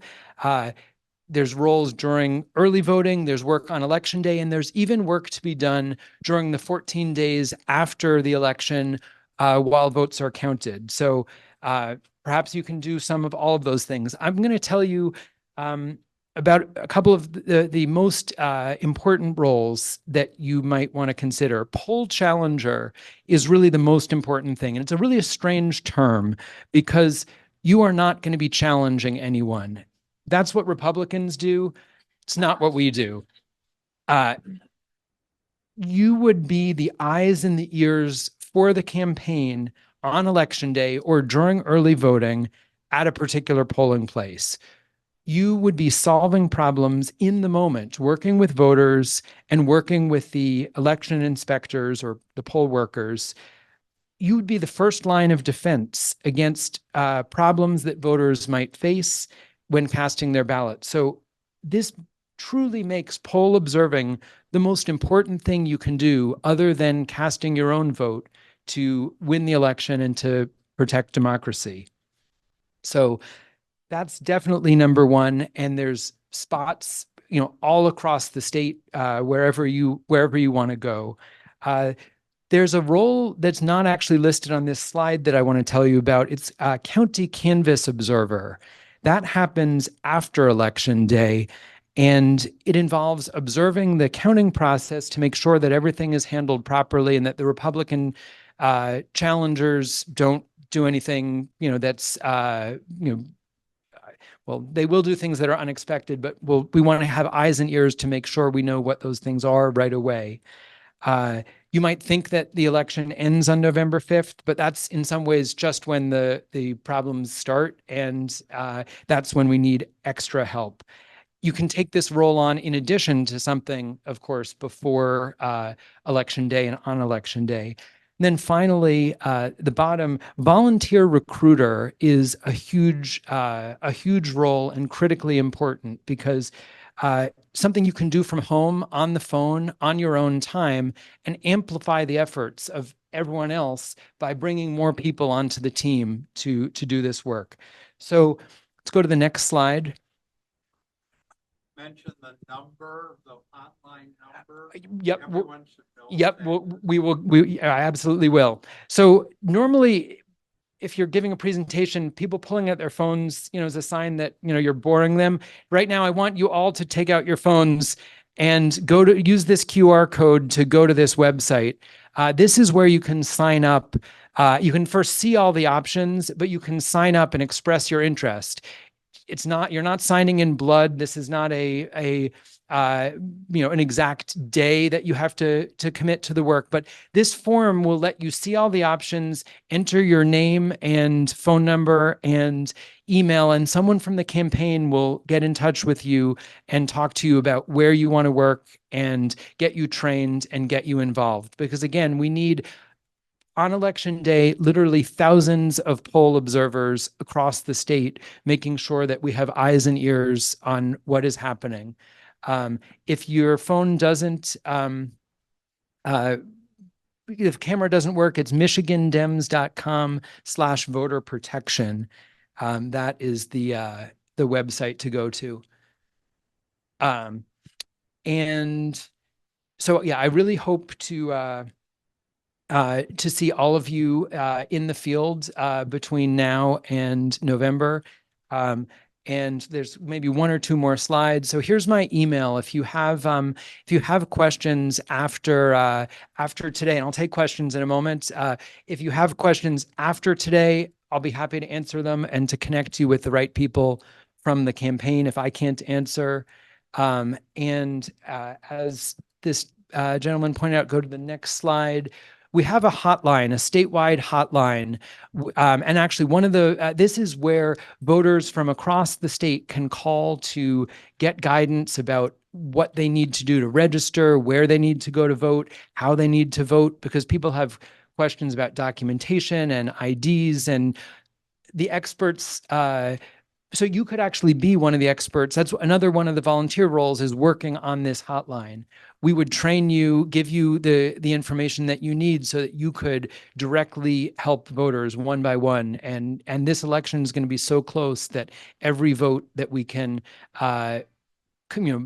There's roles during early voting, there's work on election day, and there's even work to be done during the 14 days after the election while votes are counted. So perhaps you can do some of all of those things. I'm going to tell you about a couple of the most important roles that you might want to consider. Poll challenger is really the most important thing. And it's a strange term because you are not going to be challenging anyone. That's what Republicans do. It's not what we do. You would be the eyes and the ears for the campaign on election day or during early voting at a particular polling place. You would be solving problems in the moment, working with voters and working with the election inspectors or the poll workers. You would be the first line of defense against problems that voters might face when casting their ballot. So this truly makes poll observing the most important thing you can do other than casting your own vote to win the election and to protect democracy. So that's definitely number one. And there's spots, all across the state, wherever you want to go. There's a role that's not actually listed on this slide that I want to tell you about. It's a county canvass observer. That happens after election day, and it involves observing the counting process to make sure that everything is handled properly and that the Republican challengers don't do anything, that's, well, they will do things that are unexpected, but we want to have eyes and ears to make sure we know what those things are right away. You might think that the election ends on November 5th, but that's in some ways just when the problems start, and that's when we need extra help. You can take this role on in addition to something, of course, before election day and on election day. And then finally, the bottom, volunteer recruiter is a huge role and critically important because something you can do from home, on the phone, on your own time, and amplify the efforts of everyone else by bringing more people onto the team to do this work. So let's go to the next slide. Mention the number, the hotline number. Yep. Everyone should know. Yep. We absolutely will. So normally, if you're giving a presentation, people pulling out their phones, is a sign that, you're boring them. Right now, I want you all to take out your phones and use this QR code to go to this website. This is where you can sign up. You can first see all the options, but you can sign up and express your interest. You're not signing in blood. This is not an exact day that you have to commit to the work, but this form will let you see all the options, enter your name and phone number and email, and someone from the campaign will get in touch with you and talk to you about where you want to work and get you trained and get you involved. Because again, we need, on election day, literally thousands of poll observers across the state, making sure that we have eyes and ears on what is happening. If your phone doesn't, if camera doesn't work, it's michigandems.com/voter protection. That is the website to go to. And so, yeah, I really hope to see all of you in the field between now and November. And there's maybe one or two more slides. So here's my email. If you have questions after today, and I'll take questions in a moment. If you have questions after today, I'll be happy to answer them and to connect you with the right people from the campaign if I can't answer. As this gentleman pointed out, go to the next slide. we have a hotline, a statewide hotline. And actually one of the, this is where voters from across the state can call to get guidance about what they need to do to register, where they need to go to vote, how they need to vote, because people have questions about documentation and IDs, and the experts, so you could actually be one of the experts. That's another one of the volunteer roles, is working on this hotline. We would train you, give you the information that you need so that you could directly help voters one by one. And this election is going to be so close that every vote that we can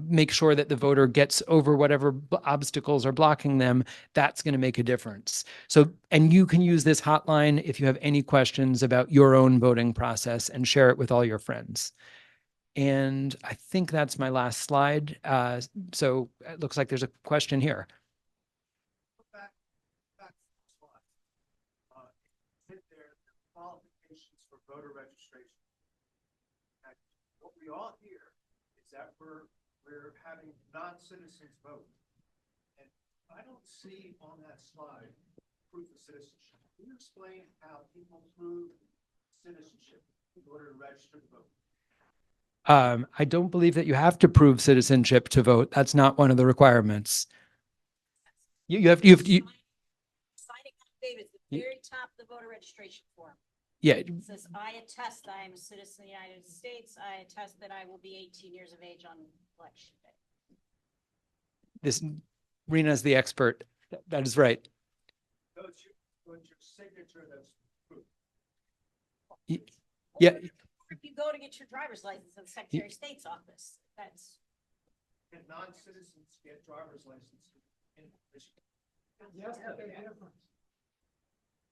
make sure that the voter gets over whatever obstacles are blocking them, that's going to make a difference. So, and you can use this hotline if you have any questions about your own voting process, and share it with all your friends. And I think that's my last slide. So it looks like there's a question here. Qualifications for voter registration. What we all hear is that we're having non-citizens vote. And I don't see on that slide proof of citizenship. Can you explain how people prove citizenship in order to register to vote? I don't believe that you have to prove citizenship to vote. That's not one of the requirements. You have Signing affidavit at the very top of the voter registration form. Yeah. It says, I attest I am a citizen of the United States. I attest that I will be 18 years of age on election day. This, Rena's the expert. That is right. So it's your signature that's proof. Yeah. If you go to get your driver's license at the Secretary of State's office, that's. Can non-citizens get driver's license in Michigan? Yes, but they're different.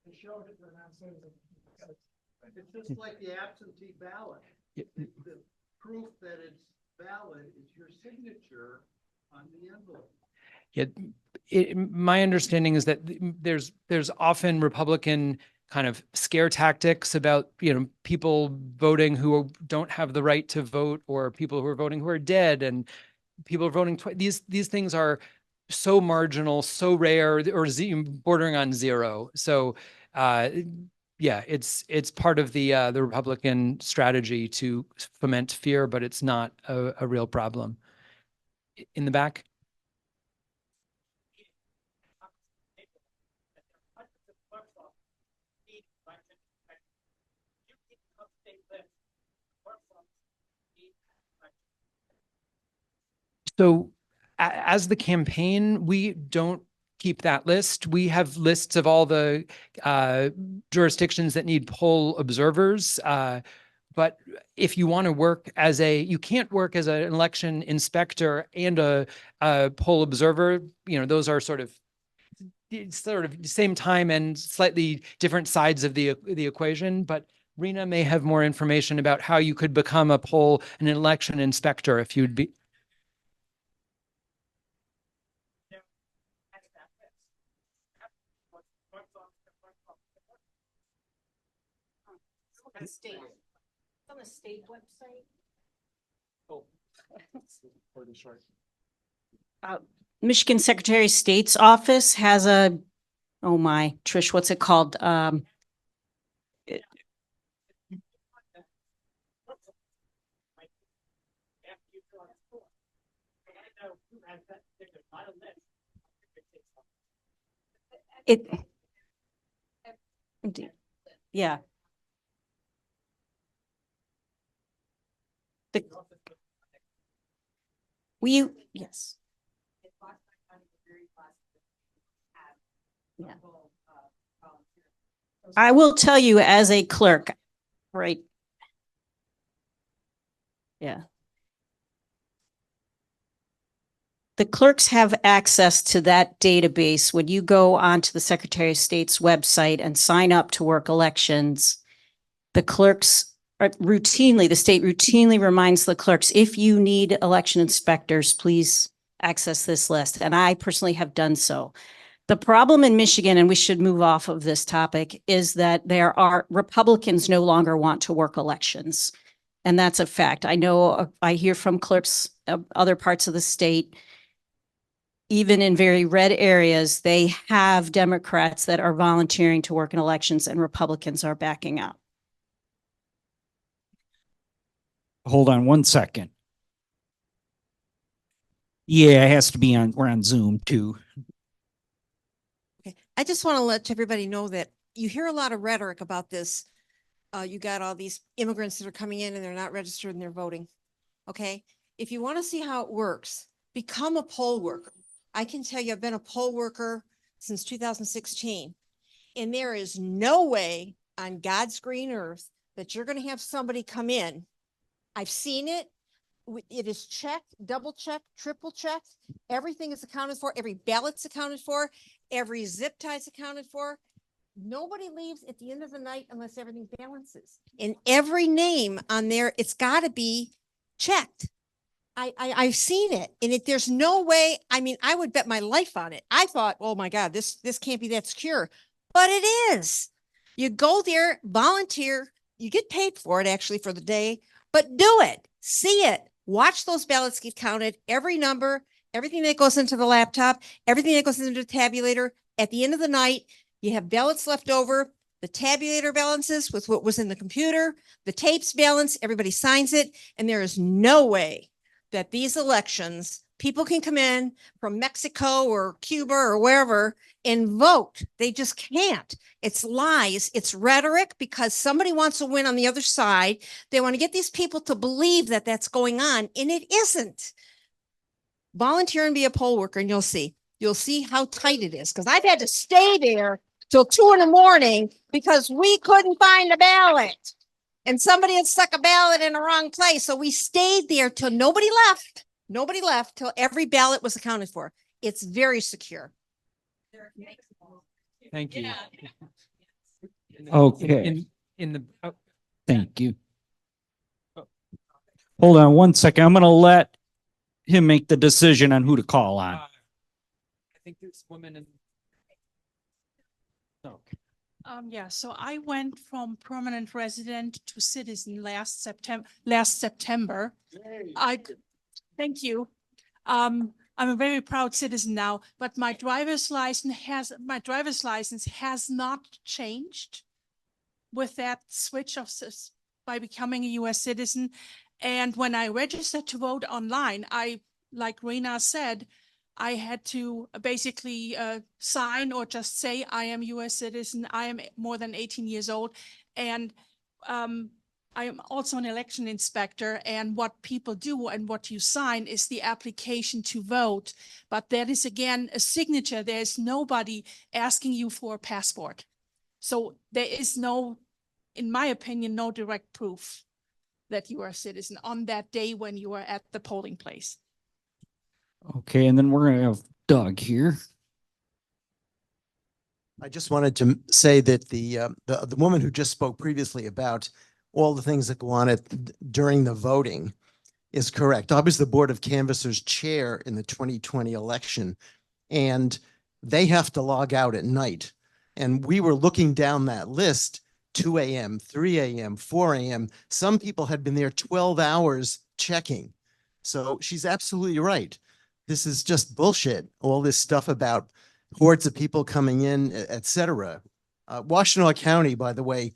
They show that they're non-citizens. It's just like the absentee ballot. The proof that it's valid is your signature on the envelope. Yeah, my understanding is that there's often Republican kind of scare tactics about, people voting who don't have the right to vote, or people who are voting who are dead, and people are voting twice. These things are so marginal, so rare, or bordering on zero. So, yeah, it's part of the Republican strategy to foment fear, but it's not a real problem. In the back. So as the campaign, we don't keep that list. We have lists of all the jurisdictions that need poll observers. But if you want to work you can't work as an election inspector and a poll observer. Those are sort of same time and slightly different sides of the equation. But Rena may have more information about how you could become an election inspector if you'd be. State. It's on the state website. Oh. Michigan Secretary of State's office has a, oh my, Trish, what's it called? Yeah. Yes. Yeah. I will tell you as a clerk, right? Yeah. The clerks have access to that database. When you go onto the Secretary of State's website and sign up to work elections, the clerks the state routinely reminds the clerks, if you need election inspectors, please access this list. And I personally have done so. The problem in Michigan, and we should move off of this topic, is that Republicans no longer want to work elections. And that's a fact. I know I hear from clerks of other parts of the state. even in very red areas, they have Democrats that are volunteering to work in elections and Republicans are backing out. Hold on one second. Yeah, it has to be on, we're on Zoom too. Okay. I just want to let everybody know that you hear a lot of rhetoric about this. You got all these immigrants that are coming in and they're not registered and they're voting. Okay. If you want to see how it works, become a poll worker. I can tell you I've been a poll worker since 2016, and there is no way on God's green earth that you're going to have somebody come in. I've seen it. It is checked, double checked, triple checked. Everything is accounted for. Every ballot's accounted for. Every zip tie is accounted for. Nobody leaves at the end of the night unless everything balances. And every name on there, it's got to be checked. I've seen it, and there's no way. I mean, I would bet my life on it. I thought, oh my God, this can't be that secure, but it is. You go there, volunteer, you get paid for it actually for the day, but do it, see it, watch those ballots get counted, every number, everything that goes into the laptop, everything that goes into the tabulator. At the end of the night, you have ballots left over. The tabulator balances with what was in the computer, the tapes balance, everybody signs it, and there is no way that these elections, people can come in from Mexico or Cuba or wherever and vote. They just can't. It's lies. It's rhetoric because somebody wants to win on the other side. They want to get these people to believe that that's going on, and it isn't. Volunteer and be a poll worker, and you'll see. You'll see how tight it is, because I've had to stay there till 2 a.m. because we couldn't find a ballot. And somebody had stuck a ballot in the wrong place. So we stayed there till nobody left. Nobody left till every ballot was accounted for. It's very secure. Thank you. Okay. In the Thank you. Hold on one second. I'm going to let him make the decision on who to call on. I think this woman in. Okay. Yeah, so I went from permanent resident to citizen last September. Thank you. I'm a very proud citizen now, but my driver's license has not changed with that switch of by becoming a US citizen. And when I registered to vote online, like Rena said, I had to basically sign or just say I am US citizen. I am more than 18 years old. And I am also an election inspector. And what people do and what you sign is the application to vote. But that is, again, a signature. There's nobody asking you for a passport. So there is no, in my opinion, no direct proof that you are a citizen on that day when you are at the polling place. Okay, and then we're going to have Doug here. I just wanted to say that the woman who just spoke previously about all the things that go on during the voting is correct. I was the Board of Canvassers chair in the 2020 election, and they have to log out at night. And we were looking down that list, 2 a.m., 3 a.m., 4 a.m. Some people had been there 12 hours checking. So she's absolutely right. This is just bullshit. All this stuff about hordes of people coming in, et cetera. Washtenaw County, by the way,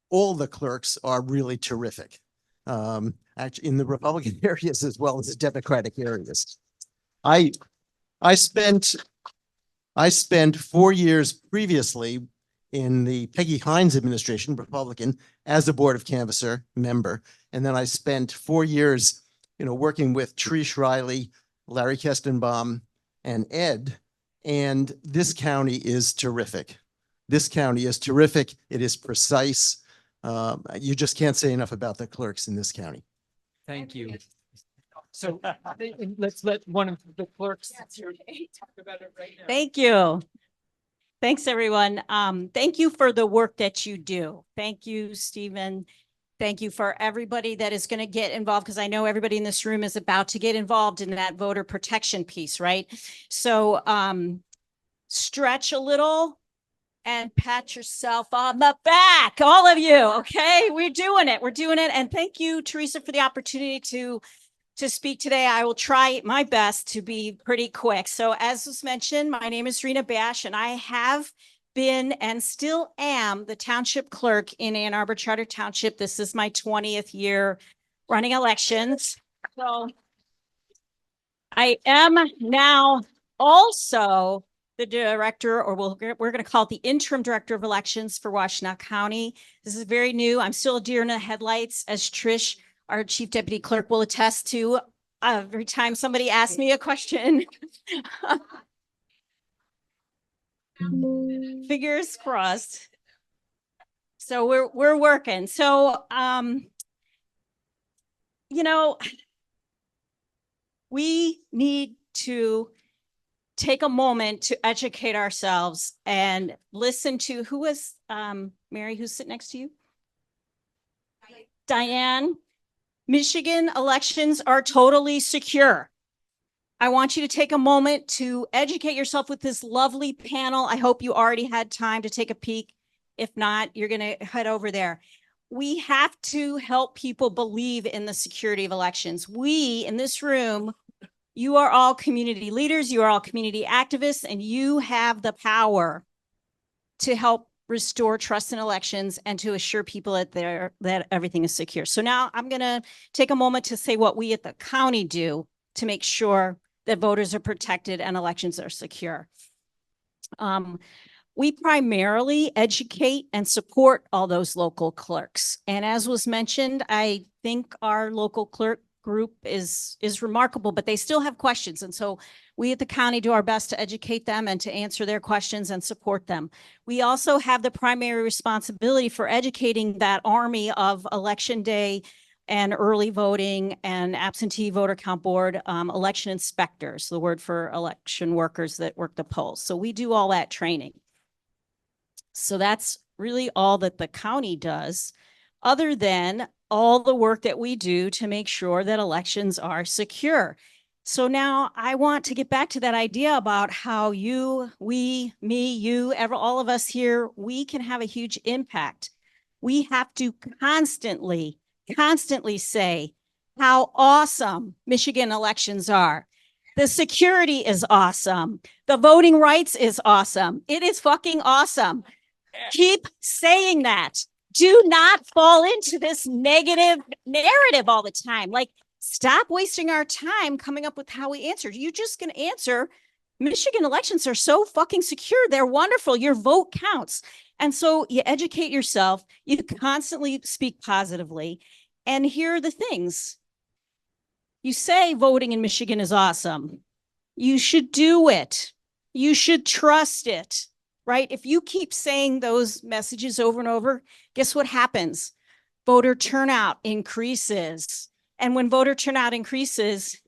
all the clerks are really terrific. Actually, in the Republican areas as well as the Democratic areas. I spent 4 years previously in the Peggy Hines administration, Republican, as a Board of Canvasser member, and then I spent 4 years, working with Trish Riley, Larry Kestenbaum, and Ed. And this county is terrific. This county is terrific. It is precise. You just can't say enough about the clerks in this county. Thank you. So let's let one of the clerks talk about it right now. Thank you. Thanks, everyone. Thank you for the work that you do. Thank you, Stephen. Thank you for everybody that is going to get involved, because I know everybody in this room is about to get involved in that voter protection piece, right? So stretch a little and pat yourself on the back, all of you, okay? We're doing it. We're doing it. And thank you, Theresa, for the opportunity to to speak today. I will try my best to be pretty quick. So as was mentioned, my name is Rena Bash, and I have been and still am the township clerk in Ann Arbor Charter Township. This is my 20th year running elections. So I am now also the director, or we're going to call it the interim director of elections for Washtenaw County. This is very new. I'm still a deer in the headlights, as Trish, our chief deputy clerk, will attest to. Every time somebody asks me a question, fingers crossed. So we're working. So you know, we need to take a moment to educate ourselves and listen to who is Mary, who's sitting next to you? Diane. Michigan elections are totally secure. I want you to take a moment to educate yourself with this lovely panel. I hope you already had time to take a peek. If not, you're going to head over there. We have to help people believe in the security of elections. We in this room, you are all community leaders, you are all community activists, and you have the power to help restore trust in elections and to assure people that everything is secure. So now I'm going to take a moment to say what we at the county do to make sure that voters are protected and elections are secure. We primarily educate and support all those local clerks. And as was mentioned, I think our local clerk group is remarkable, but they still have questions. And so we at the county do our best to educate them and to answer their questions and support them. We also have the primary responsibility for educating that army of election day and early voting and absentee voter count board, election inspectors, the word for election workers that work the polls. So we do all that training. So that's really all that the county does, other than all the work that we do to make sure that elections are secure. So now I want to get back to that idea about how you, we, me, you, all of us here, we can have a huge impact. We have to constantly say how awesome Michigan elections are. The security is awesome. The voting rights is awesome. It is fucking awesome. Keep saying that. Do not fall into this negative narrative all the time. Like, stop wasting our time coming up with how we answer. You're just going to answer, Michigan elections are so fucking secure. They're wonderful. Your vote counts. And so you educate yourself. You constantly speak positively. And here are the things. You say voting in Michigan is awesome. You should do it. You should trust it. Right? If you keep saying those messages over and over, guess what happens? Voter turnout increases. And when voter turnout increases,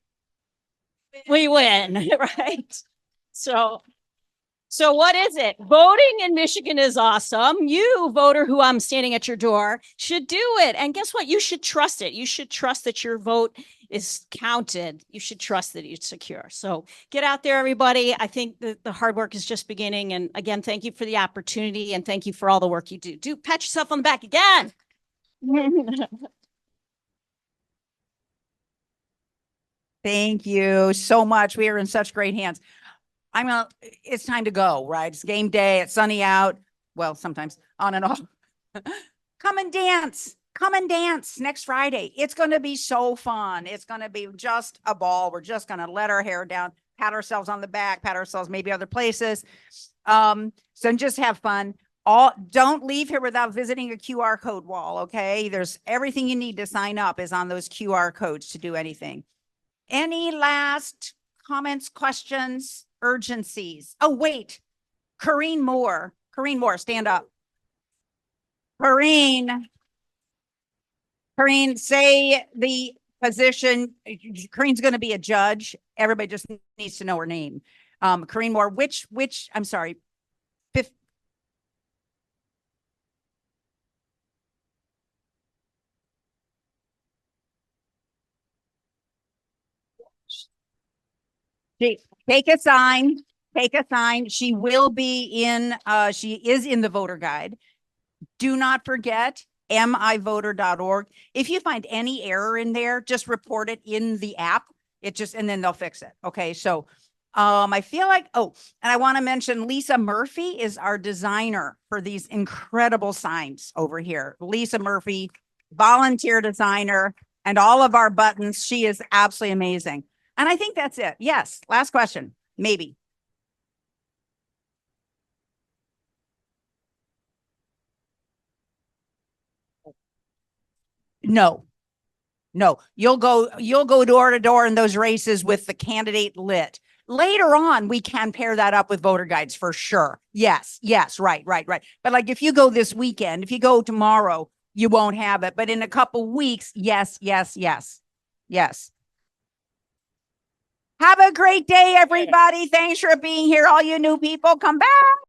we win, right? So what is it? Voting in Michigan is awesome. You, voter who I'm standing at your door, should do it. And guess what? You should trust it. You should trust that your vote is counted. You should trust that it's secure. So get out there, everybody. I think that the hard work is just beginning. And again, thank you for the opportunity and thank you for all the work you do. Do pat yourself on the back again. Thank you so much. We are in such great hands. It's time to go, right? It's game day. It's sunny out. Well, sometimes on and off. Come and dance. Come and dance next Friday. It's going to be so fun. It's going to be just a ball. We're just going to let our hair down, pat ourselves on the back, pat ourselves maybe other places. So just have fun. Don't leave here without visiting a QR code wall, okay? There's everything you need to sign up is on those QR codes to do anything. Any last comments, questions, urgencies? Oh, wait. Corrine Moore, stand up. Corrine, say the position. Corrine's going to be a judge. Everybody just needs to know her name. Corrine Moore, which, I'm sorry, fifth. Take a sign. She will be in, she is in the voter guide. Do not forget, mivoter.org. If you find any error in there, just report it in the app. And then they'll fix it. Okay. So, I feel like, and I want to mention Lisa Murphy is our designer for these incredible signs over here. Lisa Murphy, volunteer designer, and all of our buttons. She is absolutely amazing. And I think that's it. Yes. Last question. Maybe. No. You'll go door to door in those races with the candidate lit. Later on, we can pair that up with voter guides for sure. Yes. Right. But like if you go this weekend, if you go tomorrow, you won't have it. But in a couple weeks, yes. Have a great day, everybody. Thanks for being here. All you new people, come back.